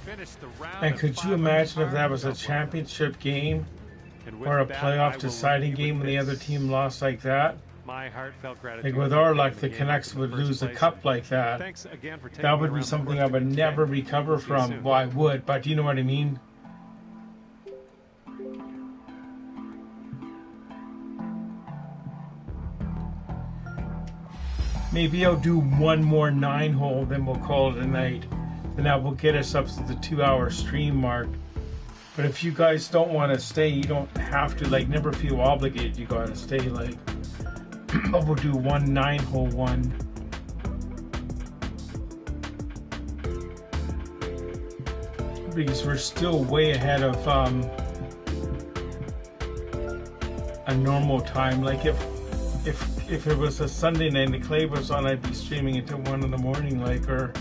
[SPEAKER 1] And could you imagine if that was a championship game or a playoff deciding game when the other team lost like that?
[SPEAKER 2] My heartfelt gratitude.
[SPEAKER 1] Like, with our luck, the Canucks would lose a cup like that. That would be something I would never recover from. Well, I would, but you know what I mean? Maybe I'll do one more 9-hole, then we'll call it a night. Then that will get us up to the 2-hour stream mark. But if you guys don't want to stay, you don't have to. Like, never feel obligated. You gotta stay, like. We'll do one 9-hole one. Because we're still way ahead of a normal time. Like if it was a Sunday night and the Clay was on, I'd be streaming until 1 in the morning, like, or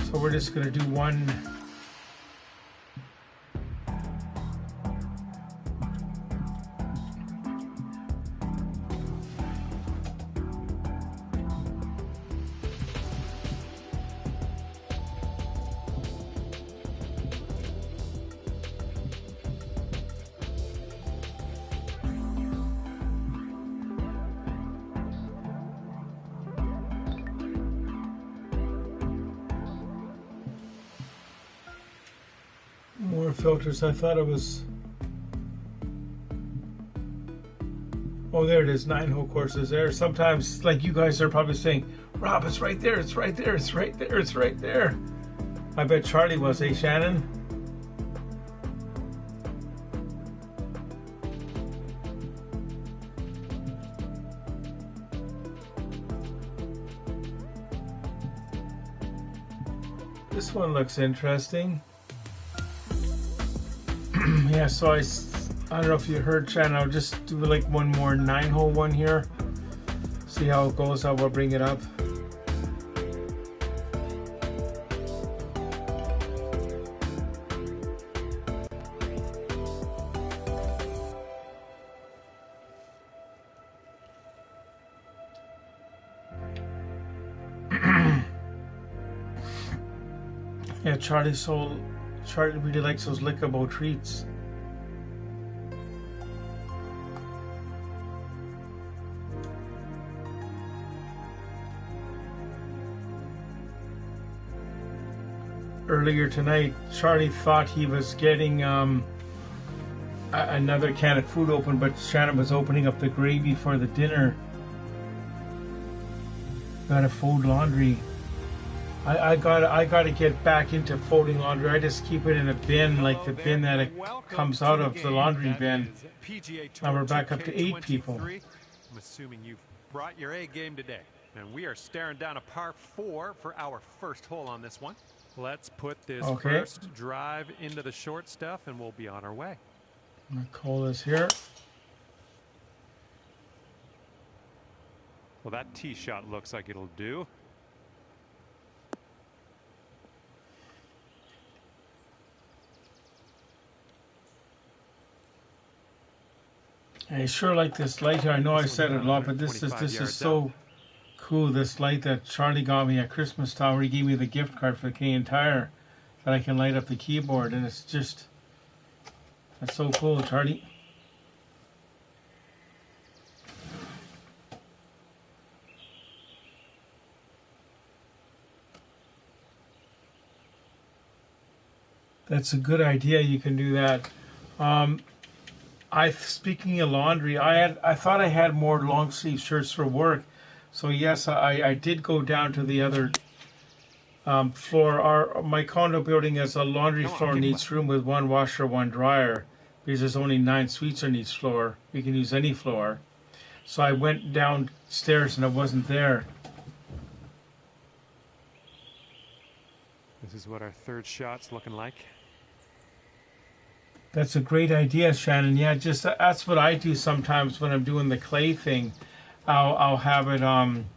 [SPEAKER 1] so we're just gonna do one. More filters. I thought it was. Oh, there it is. 9-hole courses there. Sometimes, like, you guys are probably saying, Rob, it's right there. It's right there. It's right there. It's right there. I bet Charlie was, eh, Shannon? This one looks interesting. Yeah, so I don't know if you heard, Shannon. I'll just do like one more 9-hole one here. See how it goes. I will bring it up. Yeah, Charlie really likes those lickable treats. Earlier tonight, Charlie thought he was getting another can of food open, but Shannon was opening up the gravy for the dinner. Gotta fold laundry. I gotta get back into folding laundry. I just keep it in a bin, like the bin that it comes out of, the laundry bin. Now we're back up to 8 people.
[SPEAKER 2] I'm assuming you've brought your A game today. And we are staring down a par 4 for our first hole on this one. Let's put this first drive into the short stuff and we'll be on our way.
[SPEAKER 1] I'm gonna call this here.
[SPEAKER 2] Well, that tee shot looks like it'll do.
[SPEAKER 1] I sure like this light here. I know I said it a lot, but this is so cool. This light that Charlie got me at Christmas time, he gave me the gift card for the Canadian Tire that I can light up the keyboard, and it's just, that's so cool, Charlie. That's a good idea. You can do that. Speaking of laundry, I thought I had more long sleeve shirts for work, so yes, I did go down to the other floor. My condo building has a laundry floor in each room with one washer, one dryer, because there's only 9 suites on each floor. We can use any floor. So I went downstairs and it wasn't there.
[SPEAKER 2] This is what our third shot's looking like.
[SPEAKER 1] That's a great idea, Shannon. Yeah, just that's what I do sometimes when I'm doing the clay thing. I'll have it on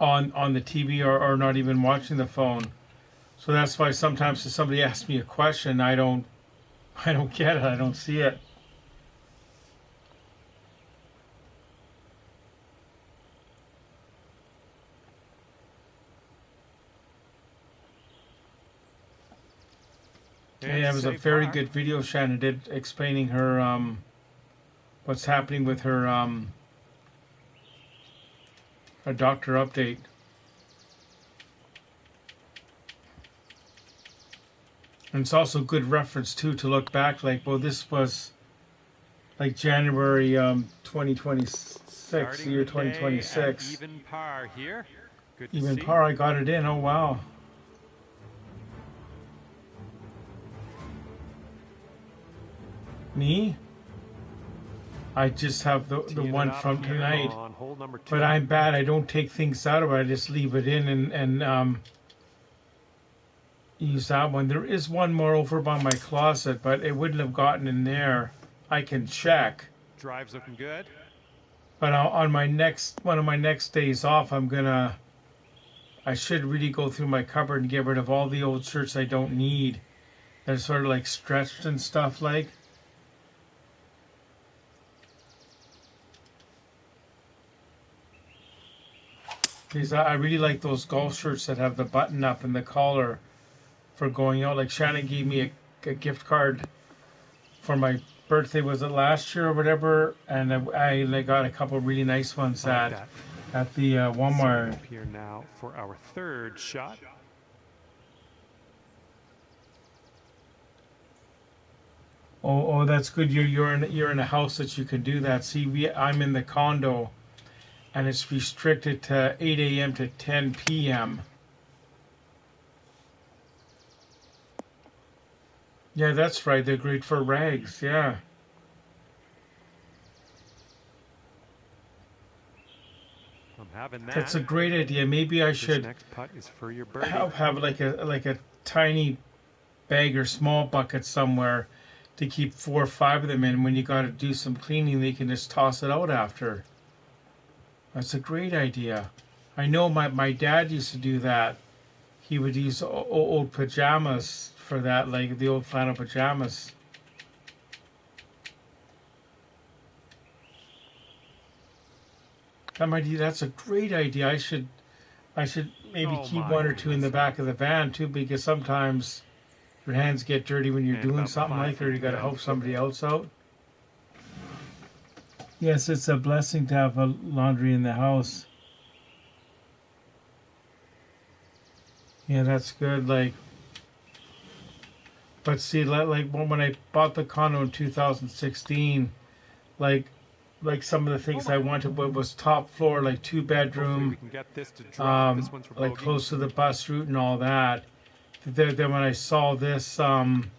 [SPEAKER 1] the TV or not even watching the phone. So that's why sometimes if somebody asks me a question, I don't get it. I don't see it. Yeah, it was a very good video Shannon did explaining her what's happening with her a doctor update. And it's also good reference too to look back, like, well, this was like January 2026, year 2026.
[SPEAKER 2] Even par here. Good to
[SPEAKER 1] even
[SPEAKER 2] see.
[SPEAKER 1] par, I got it in. Oh wow. Me? I just have the one from tonight. But I'm bad. I don't take things out of it. I just leave it in and use that one. There is one more over by my closet, but it wouldn't have gotten in there. I can check.
[SPEAKER 2] Drive's looking good.
[SPEAKER 1] But on one of my next days off, I should really go through my cupboard and get rid of all the old shirts I don't need. They're sort of like stretched and stuff like. Because I really like those golf shirts that have the button up and the collar for going out. Like Shannon gave me a gift card for my birthday, was it last year or whatever? And I got a couple of really nice ones at the Walmart.
[SPEAKER 2] Up here now for our third shot.
[SPEAKER 1] Oh, that's good. You're in a house that you can do that. See, I'm in the condo, and it's restricted to 8 a.m. to 10 p.m. Yeah, that's right. They're great for rags. Yeah.
[SPEAKER 2] I'm having that.
[SPEAKER 1] That's a great idea. Maybe I should
[SPEAKER 2] next putt is for your birdie.
[SPEAKER 1] have like a tiny bag or small bucket somewhere to keep 4 or 5 of them in. When you got to do some cleaning, they can just toss it out after. That's a great idea. I know my dad used to do that. He would use old pajamas for that, like the old flannel pajamas. That's a great idea. I should maybe keep 1 or 2 in the back of the van too, because sometimes your hands get dirty when you're doing something like, or you got to help somebody else out. Yes, it's a blessing to have a laundry in the house. Yeah, that's good. But see, like when I bought the condo in 2016, like some of the things I wanted was top floor, like 2-bedroom, like close to the bus route and all that. Then when I saw this,
[SPEAKER 2] and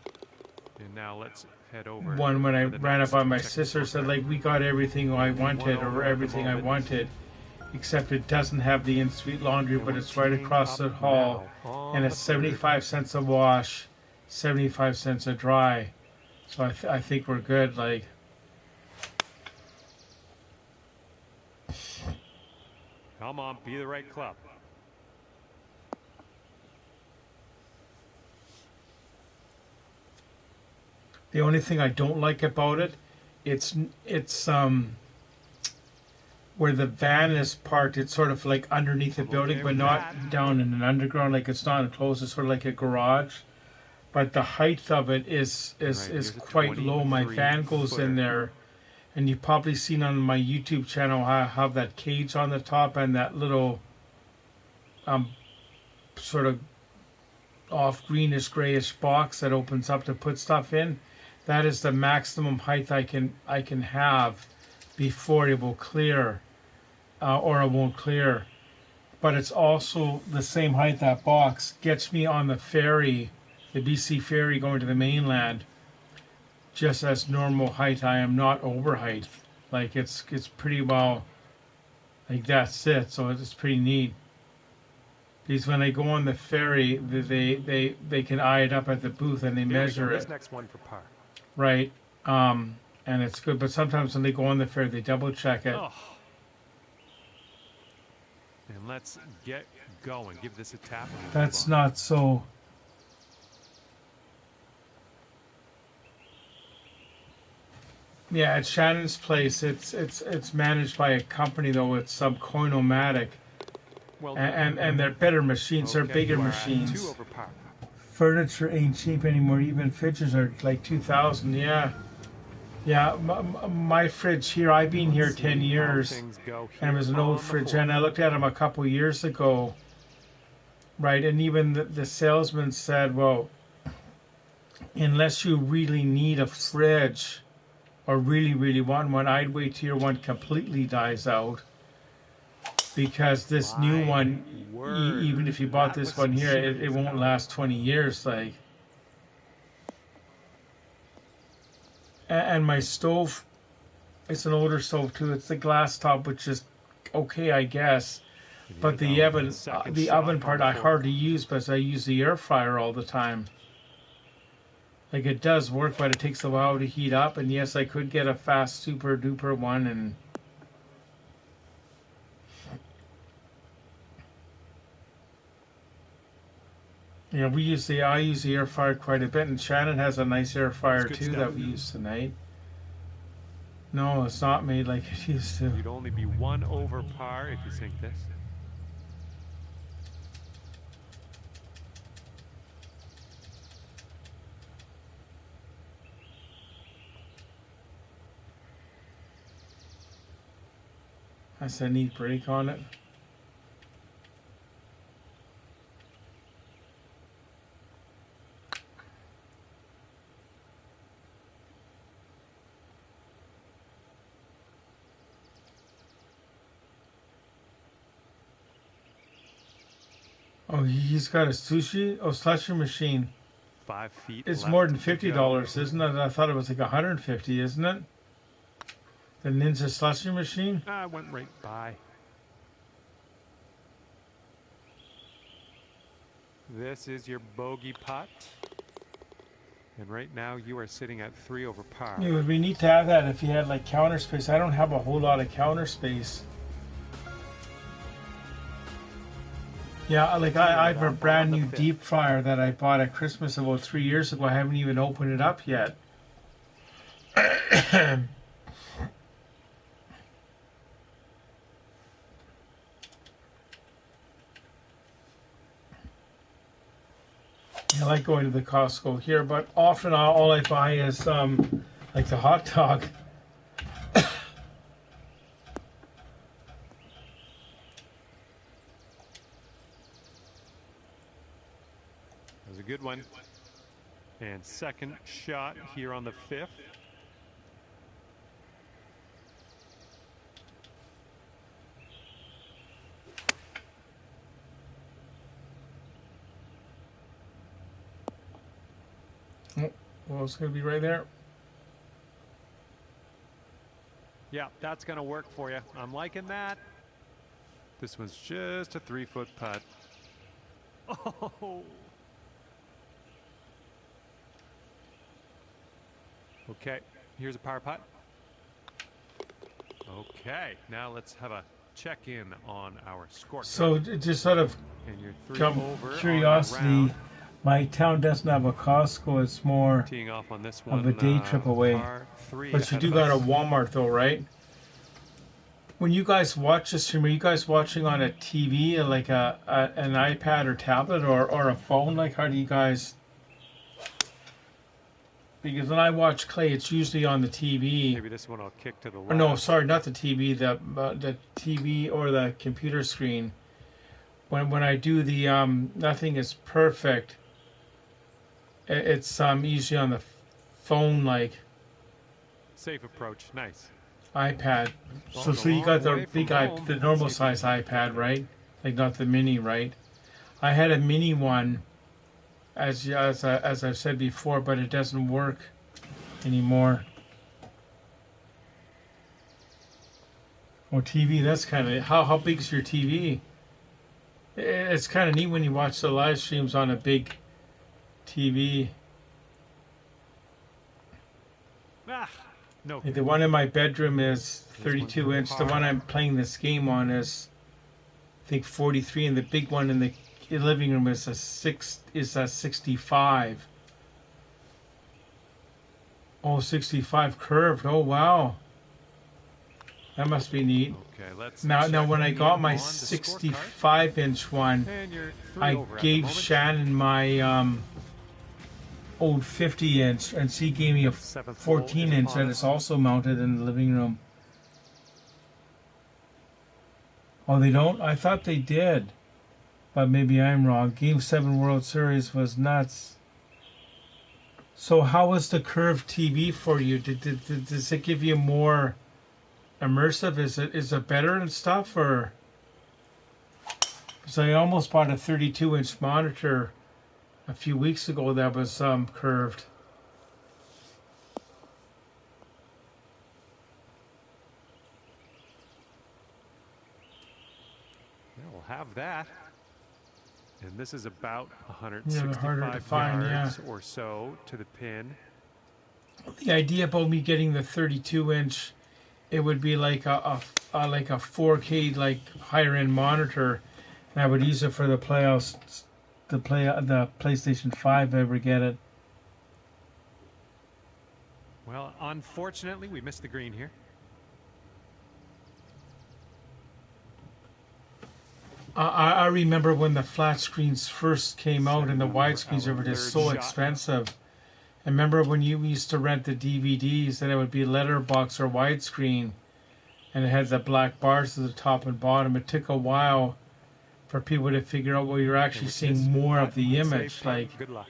[SPEAKER 2] now let's head over
[SPEAKER 1] one when I ran up on my sister, said like, we got everything I wanted, or everything I wanted, except it doesn't have the in-suite laundry, but it's right across the hall, and it's 75 cents a wash, 75 cents a dry. So I think we're good. Like,
[SPEAKER 2] Come on, be the right club.
[SPEAKER 1] The only thing I don't like about it, it's where the van is parked, it's sort of like underneath the building, but not down in an underground, like it's not enclosed, it's sort of like a garage. But the height of it is quite low. My van goes in there, and you've probably seen on my YouTube channel how I have that cage on the top and that little sort of off greenish grayish box that opens up to put stuff in. That is the maximum height I can have before it will clear, or it won't clear. But it's also the same height. That box gets me on the ferry, the BC ferry going to the mainland, just as normal height. I am not over height. Like it's pretty well, like that's it. So it's pretty neat. Because when I go on the ferry, they can eye it up at the booth and they measure it.
[SPEAKER 2] This next one for par.
[SPEAKER 1] Right. And it's good. But sometimes when they go on the ferry, they double check it.
[SPEAKER 2] Oh. And let's get going. Give this a tap.
[SPEAKER 1] That's not so. Yeah, at Shannon's place, it's managed by a company though. It's Coinomatic, well, and they're better machines. Okay, they're bigger machines. Furniture ain't cheap anymore. Even fridges are like 2,000. Yeah, yeah. My fridge here, I've been here 10 years, and it was an old fridge, and I looked at them a couple years ago. Right, and even the salesman said, well, unless you really need a fridge or really want one, I'd wait till your one completely dies out, because this new one, even if you bought this one here, it won't last 20 years. Like, and my stove, it's an older stove too. It's the glass top, which is okay, I guess. But the oven part I hardly use, because I use the air fryer all the time. Like, it does work, but it takes a while to heat up. And yes, I could get a fast super duper one. And yeah, I use the air fryer quite a bit. And Shannon has a nice air fryer too that we use tonight. No, it's not made like it used to.
[SPEAKER 2] You'd only be one over par if you sink this.
[SPEAKER 1] That's a neat break on it. Oh, he's got a slushy machine.
[SPEAKER 2] 5 feet.
[SPEAKER 1] It's more than $50, isn't it? I thought it was like $150, isn't it? The Ninja slushy machine?
[SPEAKER 2] I went right by. This is your bogey putt. And right now you are sitting at 3 over par.
[SPEAKER 1] It would be neat to have that if you had like counter space. I don't have a whole lot of counter space. Yeah, like I have a brand new deep fryer that I bought at Christmas about 3 years ago. I haven't even opened it up yet. I like going to the Costco here, but often all I buy is like the hot dog.
[SPEAKER 2] That was a good one. And second shot here on the 5th.
[SPEAKER 1] Well, it's going to be right there.
[SPEAKER 2] Yeah, that's going to work for you. I'm liking that. This one's just a 3-foot putt. Oh. Okay, here's a par putt. Okay, now let's have a check in on our scorecard.
[SPEAKER 1] So just out of curiosity, my town doesn't have a Costco. It's more
[SPEAKER 2] off on this one,
[SPEAKER 1] of a day trip away. But you do got a Walmart though, right? When you guys watch this stream, are you guys watching on a TV, like an iPad or tablet, or a phone? Like, how do you guys? Because when I watch Clay, it's usually on the TV.
[SPEAKER 2] Maybe this one I'll kick to the left.
[SPEAKER 1] Or no, sorry, not the TV. The TV or the computer screen. When I do the nothing is perfect. It's usually on the phone, like.
[SPEAKER 2] Safe approach, nice.
[SPEAKER 1] iPad. So you got the big the normal size iPad, right? Like not the mini, right? I had a mini one, as I've said before, but it doesn't work anymore. Oh, TV. That's kind of how big is your TV? It's kind of neat when you watch the live streams on a big TV.
[SPEAKER 2] No.
[SPEAKER 1] The one in my bedroom is 32 inch. The one I'm playing this game on is, I think, 43, and the big one in the living room is a 65. Oh, 65 curved. Oh wow, that must be neat.
[SPEAKER 2] Okay, let's
[SPEAKER 1] now when I got my 65 inch one, I gave Shannon my old 50 inch, and she gave me a 14 inch that is also mounted in the living room. Oh, they don't? I thought they did, but maybe I'm wrong. Game 7 World Series was nuts. So how was the curved TV for you? Does it give you more immersive? Is it better and stuff, or? Because I almost bought a 32 inch monitor a few weeks ago that was curved.
[SPEAKER 2] We'll have that. And this is about 165 yards or so to the pin.
[SPEAKER 1] The idea about me getting the 32 inch, it would be like a 4K like higher end monitor, and I would use it for the playoffs. The PlayStation 5 if I ever get it.
[SPEAKER 2] Well, unfortunately, we missed the green here.
[SPEAKER 1] I remember when the flat screens first came out and the widescreens were just so expensive. I remember when you used to rent the DVDs and it would be letterbox or widescreen, and it had the black bars at the top and bottom. It took a while for people to figure out, well, you're actually seeing more of the image. Like,
[SPEAKER 2] good luck.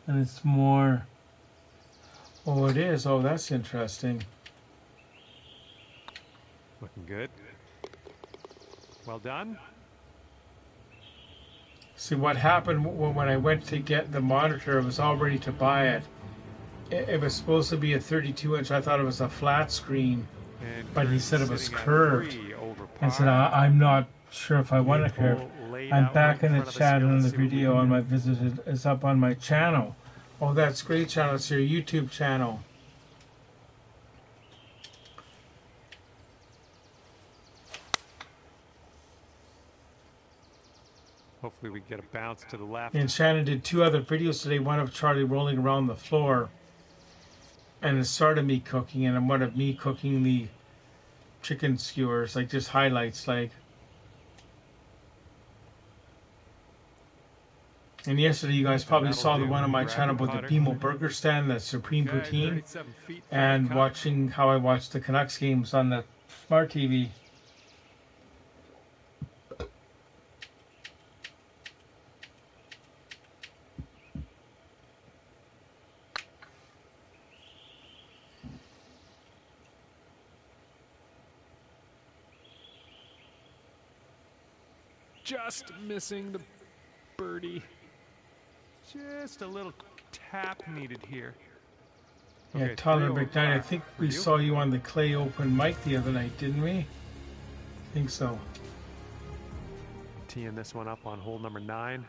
[SPEAKER 1] And it's more. Oh, it is. Oh, that's interesting.
[SPEAKER 2] Looking good. Well done.
[SPEAKER 1] See, what happened when I went to get the monitor, I was all ready to buy it. It was supposed to be a 32 inch. I thought it was a flat screen. But he said it was curved. And said, I'm not sure if I want it curved. I'm back in the chat, and the video on my visit is up on my channel. Oh, that's great, channel. It's your YouTube channel.
[SPEAKER 2] Hopefully we get a bounce to the left.
[SPEAKER 1] And Shannon did 2 other videos today. One of Charlie rolling around the floor, and it started me cooking, and one of me cooking the chicken skewers, like just highlights, like. And yesterday you guys probably saw the one on my channel about the BMO burger stand, the Supreme Poutine, and watching how I watched the Canucks games on the smart TV.
[SPEAKER 2] Just missing the birdie. Just a little tap needed here.
[SPEAKER 1] Yeah, Tyler McKnight, I think we saw you on the Clay Open mic the other night, didn't we? I think so.
[SPEAKER 2] Teeing this one up on hole number 9.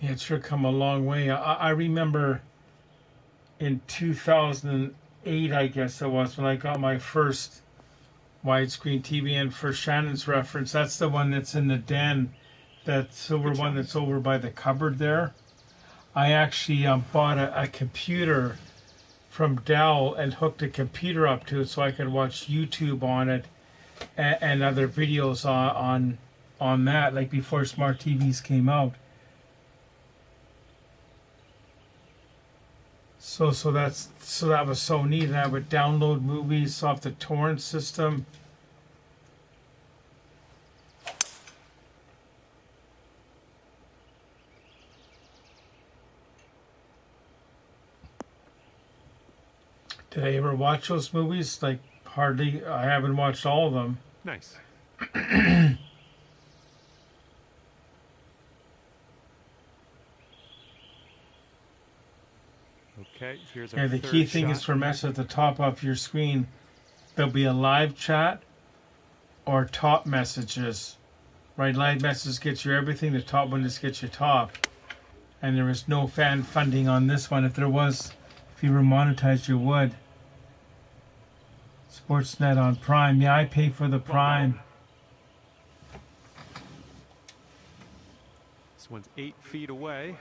[SPEAKER 1] It's sure come a long way. I remember in 2008, I guess it was, when I got my first widescreen TV, and for Shannon's reference, that's the one that's in the den, that silver one that's over by the cupboard there. I actually bought a computer from Dell and hooked a computer up to it so I could watch YouTube on it and other videos on that, like before smart TVs came out. So that was so neat, and I would download movies off the torrent system. Did I ever watch those movies? Like, hardly. I haven't watched all of them.
[SPEAKER 2] Nice. Okay, here's our
[SPEAKER 1] the key thing is for mess at the top of your screen. There'll be a live chat or top messages. Right, live messages gets you everything. The top one just gets you top. And there is no fan funding on this one. If there was, if you were monetized, you would. Sportsnet on Prime. Yeah, I pay for the Prime.
[SPEAKER 2] This one's 8 feet away.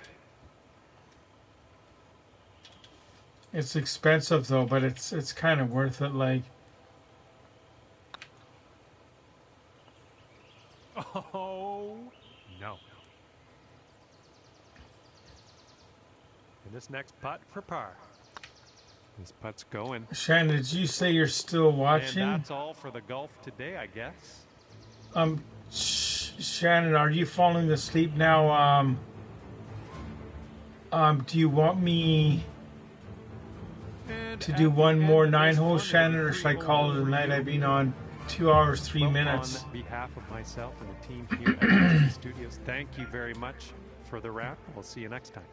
[SPEAKER 1] It's expensive though, but it's kind of worth it. Like,
[SPEAKER 2] oh no! And this next putt for par. This putt's going.
[SPEAKER 1] Shannon, did you say you're still watching?
[SPEAKER 2] And that's all for the golf today, I guess.
[SPEAKER 1] Shannon, are you falling asleep now? Do you want me to do one more 9-hole, Shannon, or should I call it a night? I've been on 2 hours, 3 minutes.
[SPEAKER 2] On behalf of myself and the team here at the studios, thank you very much for the wrap. We'll see you next time.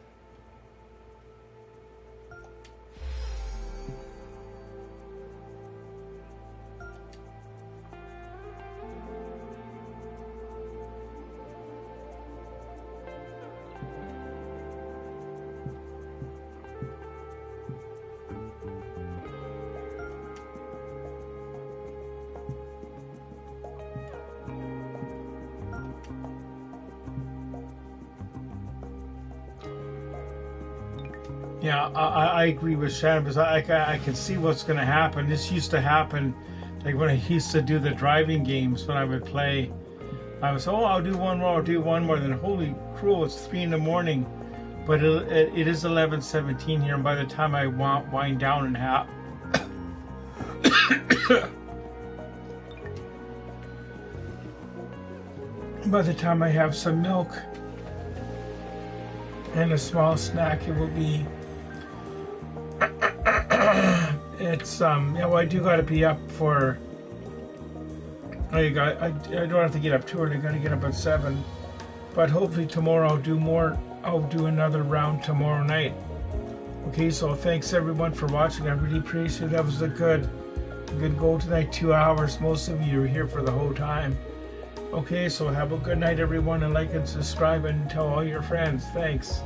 [SPEAKER 1] Yeah, I agree with Shannon, because I can see what's going to happen. This used to happen, like when I used to do the driving games when I would play. I was, I'll do one more, Then holy crow, it's 3 in the morning. But it is 11:17 here, and by the time I wind down and have... by the time I have some milk and a small snack, it will be... It's yeah, well, I do got to be up for. I don't have to get up too early. I got to get up at 7. But hopefully tomorrow I'll do more. I'll do another round tomorrow night. Okay, so thanks everyone for watching. I really appreciate it. That was a good goal tonight. 2 hours. Most of you are here for the whole time. Okay, so have a good night, everyone, and like and subscribe and tell all your friends. Thanks.